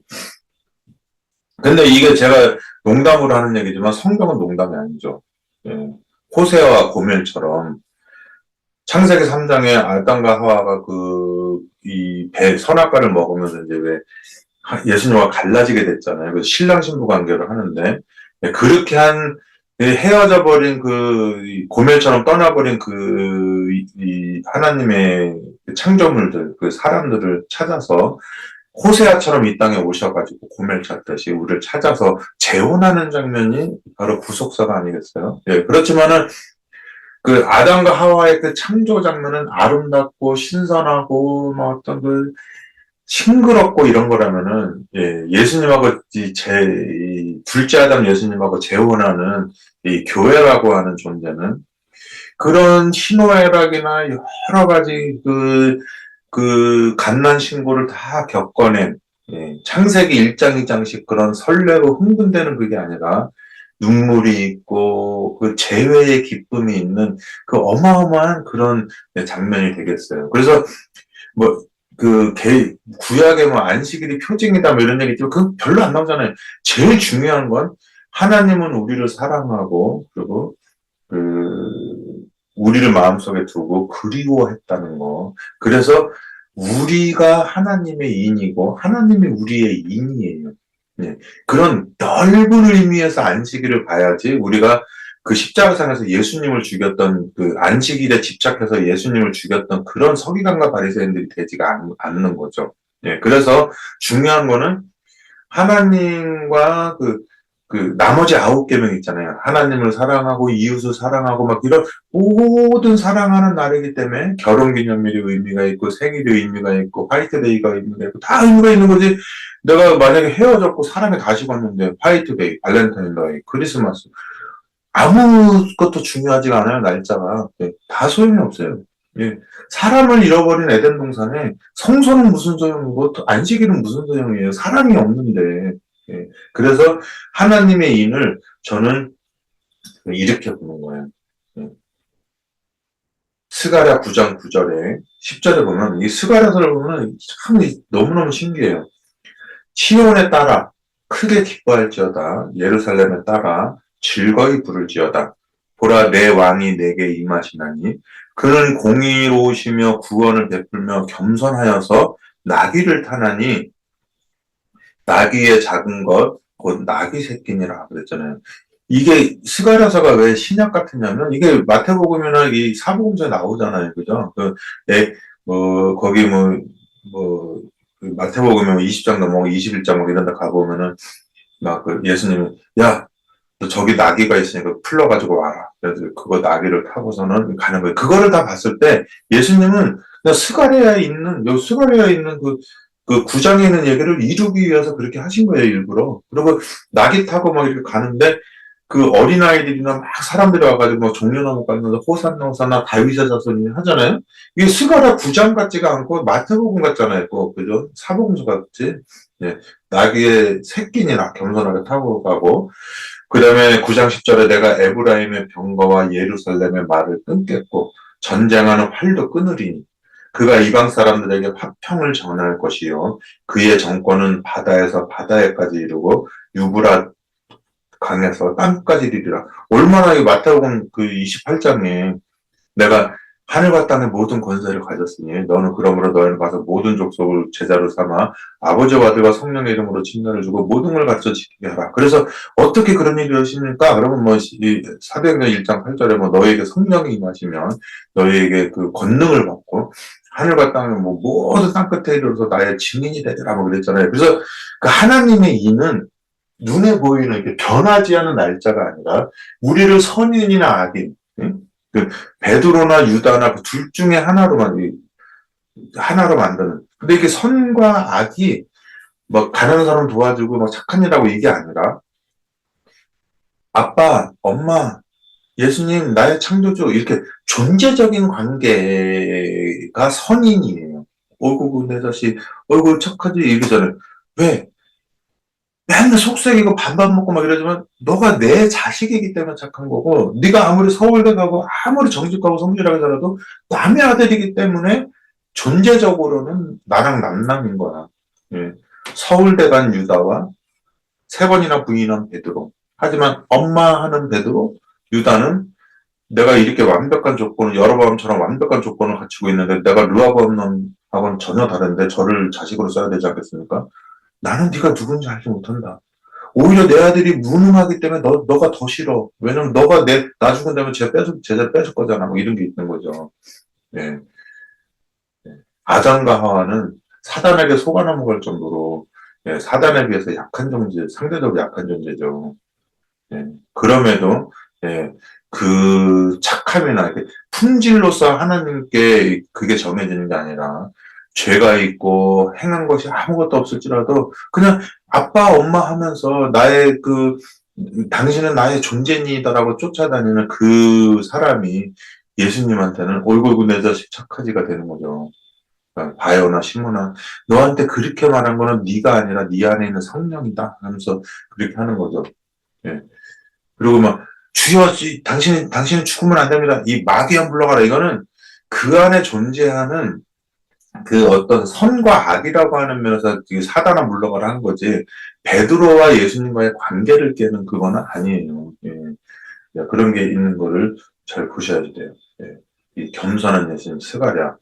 근데 이게 제가 농담으로 하는 얘기지만 성경은 농담이 아니죠. 예, 호세와 고멜처럼 창세기 3장에 아담과 하와가 이 선악과를 먹으면서 이제 왜 예수님과 갈라지게 됐잖아요. 그래서 신랑 신부 관계를 하는데 그렇게 헤어져 버린 이 고멜처럼 떠나버린 이 하나님의 창조물들, 그 사람들을 찾아서 호세아처럼 이 땅에 오셔가지고 고멜 찾듯이 우리를 찾아서 재혼하는 장면이 바로 구속사가 아니겠어요? 예, 그렇지만은 그 아담과 하와의 그 창조 장면은 아름답고 신선하고 막 어떤 싱그럽고 이런 거라면은 예수님하고 이 둘째 아담 예수님하고 재혼하는 이 교회라고 하는 존재는 그런 희노애락이나 여러 가지 그 갓난 신고를 다 겪어낸 창세기 1장 2장씩 그런 설레고 흥분되는 그게 아니라 눈물이 있고 그 재회의 기쁨이 있는 그 어마어마한 그런 장면이 되겠어요. 그래서 뭐 구약의 뭐 안식일이 표징이다 뭐 이런 얘기 있지만 그건 별로 안 나오잖아요. 제일 중요한 건 하나님은 우리를 사랑하고 그리고 우리를 마음속에 두고 그리워했다는 거. 그래서 우리가 하나님의 인이고 하나님이 우리의 인이에요. 네. 그런 넓은 의미에서 안식일을 봐야지 우리가 그 십자가상에서 예수님을 죽였던 그 안식일에 집착해서 예수님을 죽였던 그런 서기관과 바리새인들이 되지가 않는 거죠. 예, 그래서 중요한 거는 하나님과 나머지 9계명 있잖아요. 하나님을 사랑하고 이웃을 사랑하고 막 이런 모든 사랑하는 날이기 때문에 결혼기념일이 의미가 있고 생일이 의미가 있고 화이트데이가 의미가 있고 다 의미가 있는 거지. 내가 만약에 헤어졌고 사랑이 다시 봤는데 화이트데이, 발렌타인데이, 크리스마스 아무것도 중요하지가 않아요. 날짜가. 다 소용이 없어요. 예. 사람을 잃어버린 에덴 동산에 성소는 무슨 소용이고 안식일은 무슨 소용이에요. 사랑이 없는데. 예. 그래서 하나님의 인을 저는 이렇게 보는 거예요. 예. 스가랴 9장 9절에 10절에 보면 이 스가랴서를 보면 참 너무너무 신기해요. 시온에 따라 크게 기뻐할지어다. 예루살렘에 따라 즐거이 부를지어다. 보라 내 왕이 내게 임하시나니 그는 공의로우시며 구원을 베풀며 겸손하여서 나귀를 타나니 나귀의 작은 것 곧 나귀 새끼니라 그랬잖아요. 이게 스가랴서가 왜 신약 같으냐면 이게 마태복음이나 이 사복음서에 나오잖아요. 그죠? 거기 마태복음에 20장 넘어가고 21장 막 이런 데 가보면은 예수님이 야 너 저기 나귀가 있으니까 풀러가지고 와라. 그래서 그거 나귀를 타고서는 가는 거예요. 그거를 다 봤을 때 예수님은 그냥 스가랴에 있는 그 9장에 있는 얘기를 이루기 위해서 그렇게 하신 거예요, 일부러. 그리고 나귀 타고 막 이렇게 가는데 그 어린아이들이나 막 사람들이 와가지고 막 종려나무 깔면서 호산나 호산나 다윗의 자손이 하잖아요. 이게 스가랴 9장 같지가 않고 마태복음 같잖아요. 그죠? 사복음서 같지. 예. 나귀의 새끼니나 겸손하게 타고 가고 그 다음에 9장 10절에 내가 에브라임의 병거와 예루살렘의 말을 끊겠고 전쟁하는 활도 끊으리니 그가 이방 사람들에게 화평을 전할 것이요 그의 정권은 바다에서 바다에까지 이르고 유브라 강에서 땅까지 이르리라. 얼마나 이 마태복음 그 28장에 내가 하늘과 땅의 모든 권세를 가졌으니 너는 그러므로 너희는 가서 모든 족속을 제자로 삼아 아버지와 아들과 성령의 이름으로 침례를 주고 모든 걸 가르쳐 지키게 하라. 그래서 어떻게 그런 일이 되십니까? 그러면 사도행전 1장 8절에 너희에게 성령이 임하시면 너희에게 그 권능을 받고 하늘과 땅을 뭐 모든 땅끝에 이르러서 나의 증인이 되리라 뭐 그랬잖아요. 그래서 그 하나님의 이는 눈에 보이는 이렇게 변하지 않은 날짜가 아니라 우리를 선인이나 악인, 응? 그 베드로나 유다나 그 둘 중에 하나로 만드는. 근데 이게 선과 악이 뭐 가난한 사람 도와주고 막 착한 일하고 이게 아니라 아빠, 엄마, 예수님, 나의 창조주 이렇게 존재적인 관계가 선인이에요. 어이구 내 자식, 어이구 착하지 이러잖아요. 왜? 맨날 속썩이고 반반 먹고 막 이러지만 너가 내 자식이기 때문에 착한 거고 네가 아무리 서울대 가고 아무리 정직하고 성실하게 살아도 남의 아들이기 때문에 존재적으로는 나랑 남남인 거야. 예. 서울대 간 유다와 세 번이나 부인한 베드로. 하지만 엄마 하는 베드로, 유다는 내가 이렇게 완벽한 조건을, 여로보암처럼 완벽한 조건을 갖추고 있는데 내가 르호보암하고는 전혀 다른데 저를 자식으로 써야 되지 않겠습니까? 나는 네가 누군지 알지 못한다. 오히려 내 아들이 무능하기 때문에 너가 더 싫어. 왜냐면 너가 나 죽은 다음에 제자를 뺏을 거잖아. 뭐 이런 게 있는 거죠. 예. 아담과 하와는 사단에게 속아 넘어갈 정도로, 예, 사단에 비해서 상대적으로 약한 존재죠. 예. 그럼에도, 예, 그 착함이나 이렇게 품질로서 하나님께 그게 정해지는 게 아니라 죄가 있고 행한 것이 아무것도 없을지라도 그냥 아빠, 엄마 하면서 당신은 나의 존재니다라고 쫓아다니는 그 사람이 예수님한테는 어이구 내 자식 착하지가 되는 거죠. 그러니까 바요나 시모나 너한테 그렇게 말한 거는 네가 아니라 네 안에 있는 성령이다 하면서 그렇게 하는 거죠. 예. 그리고 막 주여 당신은 죽으면 안 됩니다. 이 마귀야 물러가라. 이거는 그 안에 존재하는 그 어떤 선과 악이라고 하는 면에서 사단아 물러가라 한 거지. 베드로와 예수님과의 관계를 깨는 그거는 아니에요. 예. 그런 게 있는 거를 잘 보셔야 돼요. 예. 이 겸손한 예수님 스가랴.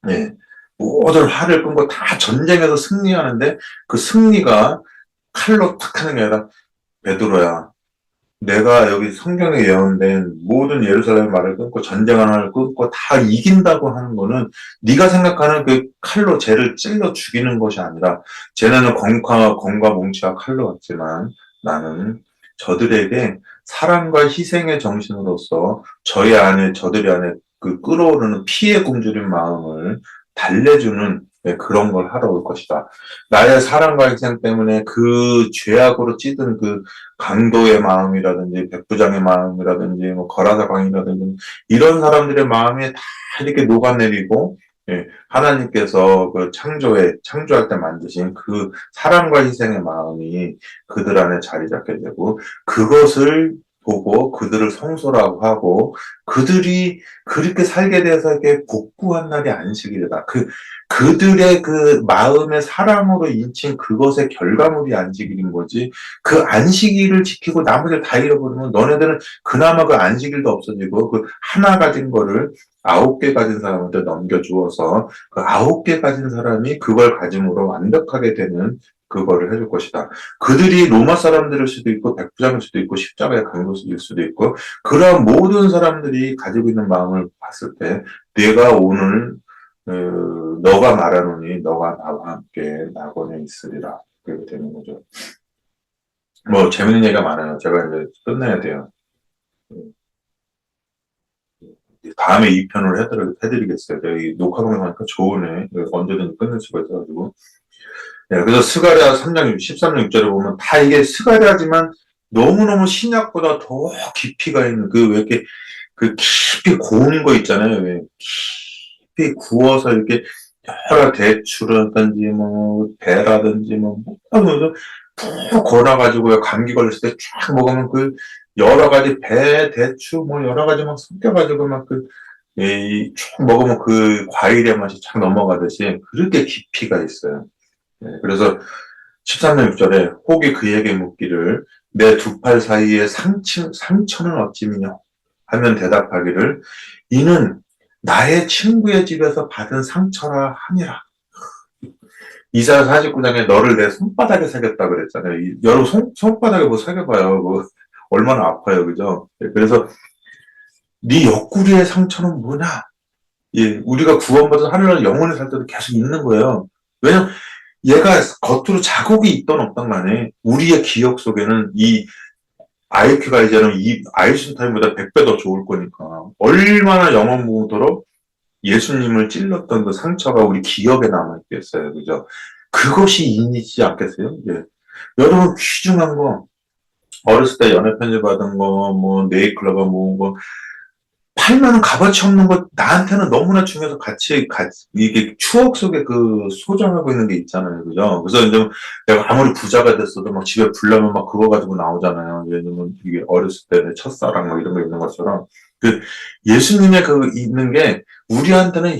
예. 모든 화를 끈고 다 전쟁에서 승리하는데 그 승리가 칼로 탁 하는 게 아니라 베드로야. 내가 여기 성경에 예언된 모든 예루살렘 말을 끊고 전쟁 하나를 끊고 다 이긴다고 하는 거는 네가 생각하는 그 칼로 쟤를 찔러 죽이는 것이 아니라 쟤네는 검과 뭉치와 칼로 왔지만 나는 저들에게 사랑과 희생의 정신으로서 저들이 안에 그 끓어오르는 피의 굶주린 마음을 달래주는 그런 걸 하러 올 것이다. 나의 사랑과 희생 때문에 그 죄악으로 찌든 그 강도의 마음이라든지 백부장의 마음이라든지 뭐 거라사강이라든지 이런 사람들의 마음에 다 이렇게 녹아내리고 하나님께서 그 창조할 때 만드신 그 사랑과 희생의 마음이 그들 안에 자리 잡게 되고 그것을 보고 그들을 성소라고 하고 그들이 그렇게 살게 돼서 이렇게 복구한 날이 안식일이다. 그들의 그 마음의 사랑으로 인친 그것의 결과물이 안식일인 거지. 그 안식일을 지키고 나머지를 다 잃어버리면 너네들은 그나마 그 안식일도 없어지고 그 하나 가진 거를 9개 가진 사람한테 넘겨주어서 그 9개 가진 사람이 그걸 가짐으로 완벽하게 되는 그거를 해줄 것이다. 그들이 로마 사람들일 수도 있고 백부장일 수도 있고 십자가의 강도일 수도 있고 그런 모든 사람들이 가지고 있는 마음을 봤을 때 내가 오늘 너가 말하노니 너가 나와 함께 낙원에 있으리라. 그렇게 되는 거죠. 뭐 재밌는 얘기가 많아요. 제가 이제 끝내야 돼요. 다음에 2편을 해드리겠어요. 제가 이 녹화 방송하니까 좋으네. 언제든지 끝낼 수가 있어가지고. 네, 그래서 스가랴 3장 13장 6절에 보면 다 이게 스가랴지만 너무너무 신약보다 더 깊이가 있는 왜 이렇게 그 깊이 고운 거 있잖아요. 왜 깊이 구워서 이렇게 여러 대추라든지 뭐 배라든지 뭐 푹 걸어가지고 감기 걸렸을 때 쫙 먹으면 그 여러 가지 배, 대추 뭐 여러 가지 막 섞여가지고 막 쭉 먹으면 그 과일의 맛이 쫙 넘어가듯이 그렇게 깊이가 있어요. 네, 그래서 13장 6절에 혹이 그에게 묻기를 내 두 팔 사이에 상처는 어찌미냐 하면 대답하기를 이는 나의 친구의 집에서 받은 상처라 하니라. 이사야 49장에 너를 내 손바닥에 새겼다 그랬잖아요. 여러분 손바닥에 뭐 새겨봐요. 뭐 얼마나 아파요, 그죠? 네, 그래서 네 옆구리의 상처는 뭐냐? 예, 우리가 구원받은 하늘나라 영원히 살 때도 계속 있는 거예요. 왜냐면 얘가 겉으로 자국이 있던 없던 간에 우리의 기억 속에는 이 IQ가 이제는 이 아인슈타인보다 100배 더 좋을 거니까 얼마나 영원무도록 예수님을 찔렀던 그 상처가 우리 기억에 남아있겠어요. 그죠? 그것이 인이지 않겠어요? 예. 여러분 귀중한 거 어렸을 때 연애 편지 받은 거, 뭐 네이클로버 모은 거 8만 원 값어치 없는 거 나한테는 너무나 중요해서 이게 추억 속에 그 소장하고 있는 게 있잖아요. 그죠? 그래서 이제 내가 아무리 부자가 됐어도 막 집에 불나면 막 그거 가지고 나오잖아요. 왜냐면 이게 어렸을 때 내 첫사랑 뭐 이런 거 있는 것처럼. 그 예수님의 그 있는 게 우리한테는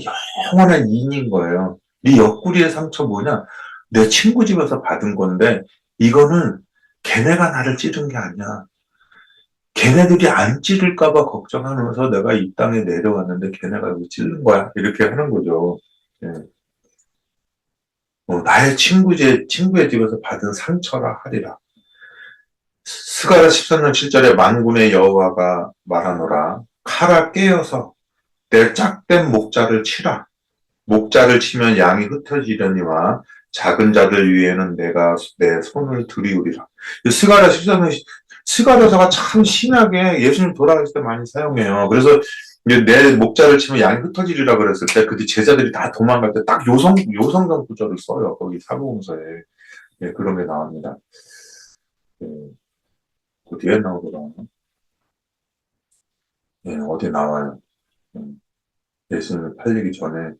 영원한 인인 거예요. 이 옆구리의 상처 뭐냐? 내 친구 집에서 받은 건데 이거는 걔네가 나를 찌른 게 아니야. 걔네들이 안 찌를까봐 걱정하면서 내가 이 땅에 내려왔는데 걔네가 왜 찌른 거야? 이렇게 하는 거죠. 예. 나의 친구의 집에서 받은 상처라 하리라. 스가랴 13장 7절에 만군의 여호와가 말하노라. 칼아 깨어서 내 짝된 목자를 치라. 목자를 치면 양이 흩어지려니와 작은 자들 위에는 내가 내 손을 들이우리라. 스가랴 13장 스가랴서가 참 심하게 예수님 돌아가실 때 많이 사용해요. 그래서 내 목자를 치면 양이 흩어지리라 그랬을 때 그때 제자들이 다 도망갈 때 딱 요성경 구절을 써요. 거기 사복음서에. 예, 그런 게 나옵니다. 예, 그 뒤에 나오더라. 예, 어디 나와요. 예, 예수님을 팔리기 전에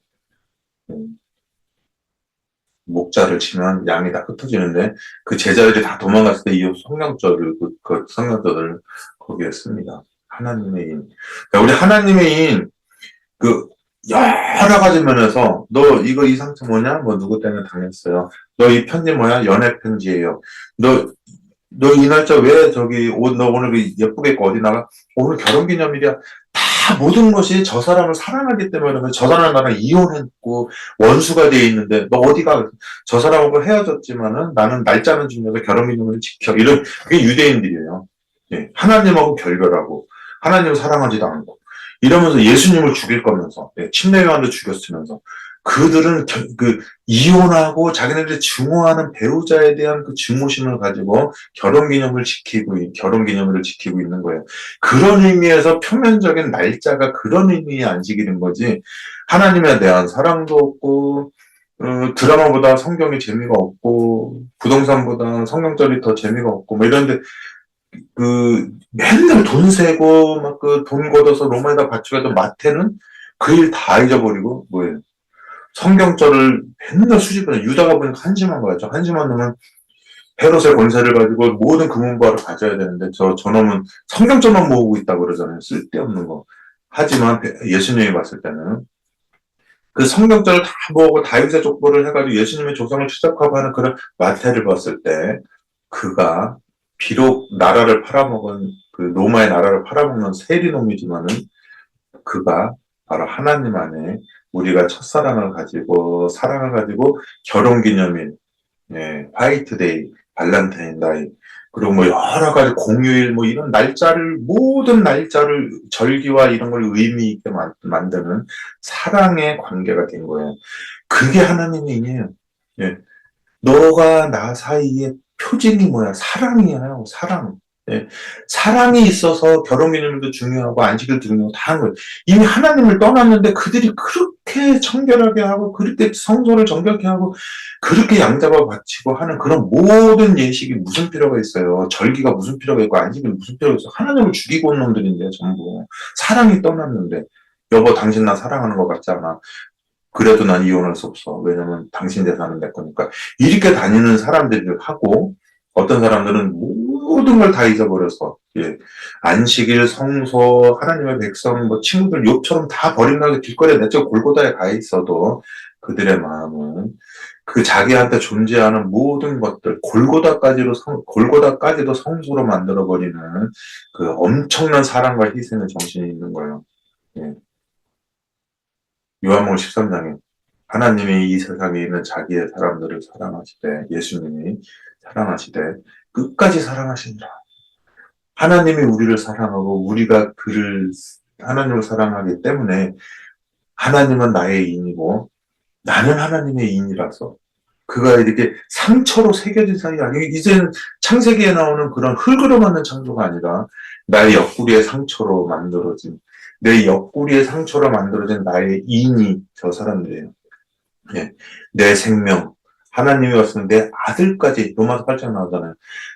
예, 목자를 치면 양이 다 흩어지는데 그 제자들이 다 도망갔을 때 이 성경절을, 성경절을 거기에 씁니다. 하나님의 인. 그러니까 우리 하나님의 인, 그, 여러 가지 면에서, 너 이거 이 상처 뭐냐? 뭐 누구 때문에 당했어요. 너 이 편지 뭐야? 연애 편지예요. 너 이 날짜 왜 저기 너 오늘 예쁘게 입고 어디 나가? 오늘 결혼기념일이야. 다 모든 것이 저 사람을 사랑하기 때문에 저 사람은 나랑 이혼했고 원수가 돼 있는데 너 어디가 저 사람하고 헤어졌지만은 나는 날짜는 중요해서 결혼기념일을 지켜. 이런 그게 유대인들이에요. 예, 하나님하고 결별하고 하나님을 사랑하지도 않고 이러면서 예수님을 죽일 거면서 예, 침례요한도 죽였으면서 그들은 이혼하고 자기네들이 증오하는 배우자에 대한 그 증오심을 가지고 결혼기념일을 지키고 있는 거예요. 그런 의미에서 표면적인 날짜가 그런 의미의 안식일인 거지, 하나님에 대한 사랑도 없고, 드라마보다 성경이 재미가 없고, 부동산보다 성경절이 더 재미가 없고, 뭐 이런데, 맨날 돈 세고, 막 돈 걷어서 로마에다 바치고 했던 마태는 그 일 다 잊어버리고, 뭐예요. 성경절을 맨날 수집해서 유다가 보니까 한심한 거였죠. 한심한 놈은 헤롯의 권세를 가지고 모든 금은보화를 가져야 되는데 저놈은 성경절만 모으고 있다고 그러잖아요. 쓸데없는 거. 하지만 예수님이 봤을 때는 그 성경절을 다 모으고 다윗의 족보를 해가지고 예수님의 조상을 추적하고 하는 그런 마태를 봤을 때 그가 비록 나라를 팔아먹은 그 로마의 나라를 팔아먹는 세리놈이지만은 그가 바로 하나님 안에 우리가 첫사랑을 가지고 사랑을 가지고 결혼기념일, 예, 화이트데이, 발렌타인데이, 그리고 뭐 여러 가지 공휴일 뭐 이런 모든 날짜를 절기와 이런 걸 의미 있게 만드는 사랑의 관계가 된 거예요. 그게 하나님의 인이에요. 예. 너가 나 사이의 표징이 뭐야? 사랑이에요. 사랑. 예. 사랑이 있어서 결혼기념일도 중요하고 안식일도 중요하고 다 하는 거예요. 이미 하나님을 떠났는데 그들이 그렇게 청결하게 하고 그렇게 성소를 정결케 하고 그렇게 양잡아 바치고 하는 그런 모든 예식이 무슨 필요가 있어요. 절기가 무슨 필요가 있고 안식일 무슨 필요가 있어요. 하나님을 죽이고 온 놈들인데 전부. 사랑이 떠났는데 여보 당신 나 사랑하는 것 같지 않아. 그래도 난 이혼할 수 없어. 왜냐면 당신 재산은 내 거니까. 이렇게 다니는 사람들을 하고, 어떤 사람들은 모든 걸 다 잊어버려서, 예. 안식일, 성소, 하나님의 백성, 뭐 친구들, 욕처럼 다 버린다고 길거리에 내적 골고다에 가 있어도 그들의 마음은 그 자기한테 존재하는 모든 것들, 골고다까지도 성소로 만들어버리는 그 엄청난 사랑과 희생의 정신이 있는 거예요. 예. 요한복음 13장에 하나님이 이 세상에 있는 자기의 사람들을 사랑하시되 예수님이 사랑하시되 끝까지 사랑하신다. 하나님이 우리를 사랑하고 우리가 하나님을 사랑하기 때문에 하나님은 나의 인이고 나는 하나님의 인이라서 그가 이렇게 상처로 새겨진 사이가 아니고 이제는 창세기에 나오는 그런 흙으로 만든 창조가 아니라 나의 옆구리의 상처로 만들어진 내 옆구리의 상처로 만들어진 나의 인이 저 사람들이에요. 예. 내 생명 하나님이 왔으면 내 아들까지 로마서 8장 나오잖아요.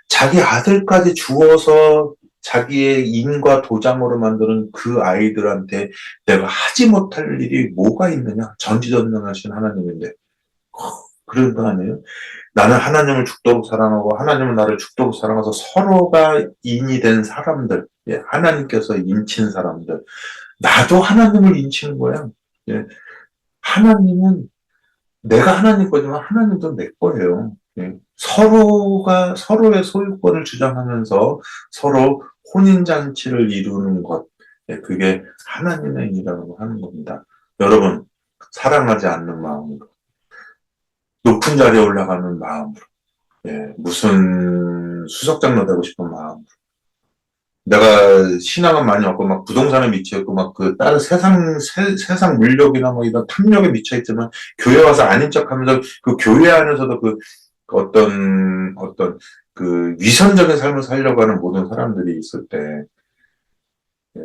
자기 아들까지 주어서 자기의 인과 도장으로 만드는 그 아이들한테 내가 하지 못할 일이 뭐가 있느냐? 전지전능하신 하나님인데 그런 거 아니에요? 나는 하나님을 죽도록 사랑하고 하나님은 나를 죽도록 사랑해서 서로가 인이 된 사람들, 예, 하나님께서 인친 사람들, 나도 하나님을 인치는 거야. 예, 하나님은 내가 하나님 거지만 하나님도 내 거예요. 예, 서로가 서로의 소유권을 주장하면서 서로 혼인잔치를 이루는 것, 예, 그게 하나님의 일이라고 하는 겁니다. 여러분, 사랑하지 않는 마음으로, 높은 자리에 올라가는 마음으로, 예, 무슨 수석장로 되고 싶은 마음. 내가 신앙은 많이 없고 막 부동산에 미쳐 있고 막 그 다른 세상 물욕이나 뭐 이런 탐욕에 미쳐 있지만 교회 와서 아닌 척하면서 그 교회 안에서도 그 어떤 그 위선적인 삶을 살려고 하는 모든 사람들이 있을 때 예,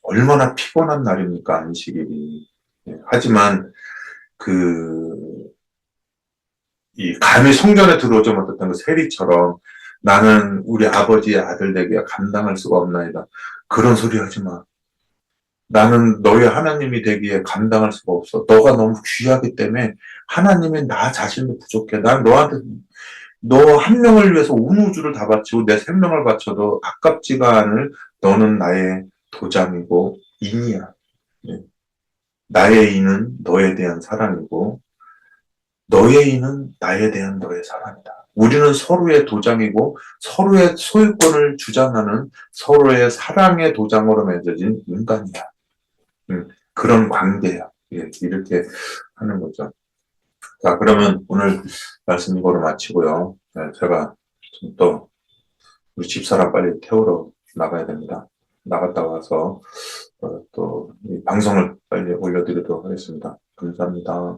얼마나 피곤한 날입니까 안식일이. 예, 하지만 그 이 감히 성전에 들어오지 못했던 그 세리처럼 나는 우리 아버지의 아들 되기에 감당할 수가 없나이다. 그런 소리 하지 마. 나는 너의 하나님이 되기에 감당할 수가 없어. 너가 너무 귀하기 때문에 하나님이 나 자신도 부족해. 난 너한테 너 한 명을 위해서 온 우주를 다 바치고 내 생명을 바쳐도 아깝지가 않을 너는 나의 도장이고 인이야. 예. 나의 인은 너에 대한 사랑이고 너의 인은 나에 대한 너의 사랑이다. 우리는 서로의 도장이고 서로의 소유권을 주장하는 서로의 사랑의 도장으로 맺어진 인간이야. 그런 관계야. 예, 이렇게 하는 거죠. 자, 그러면 오늘 말씀 이거로 마치고요. 네, 제가 좀 또 우리 집사람 빨리 태우러 나가야 됩니다. 나갔다 와서 또 이 방송을 빨리 올려드리도록 하겠습니다. 감사합니다.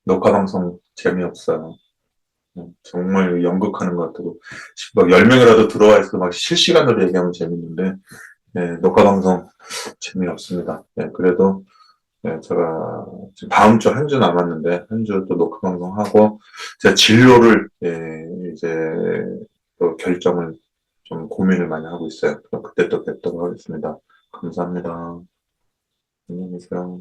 녹화 방송 재미없어요. 정말 연극하는 것 같고, 막 10명이라도 들어와 있어 막 실시간으로 얘기하면 재밌는데, 네, 녹화 방송 재미없습니다. 네, 그래도, 네, 제가 지금 다음 주 한 주 남았는데, 한 주 또 녹화 방송하고, 제가 진로를, 예, 이제 또 결정을 좀 고민을 많이 하고 있어요. 그럼 그때 또 뵙도록 하겠습니다. 감사합니다. 안녕히 계세요.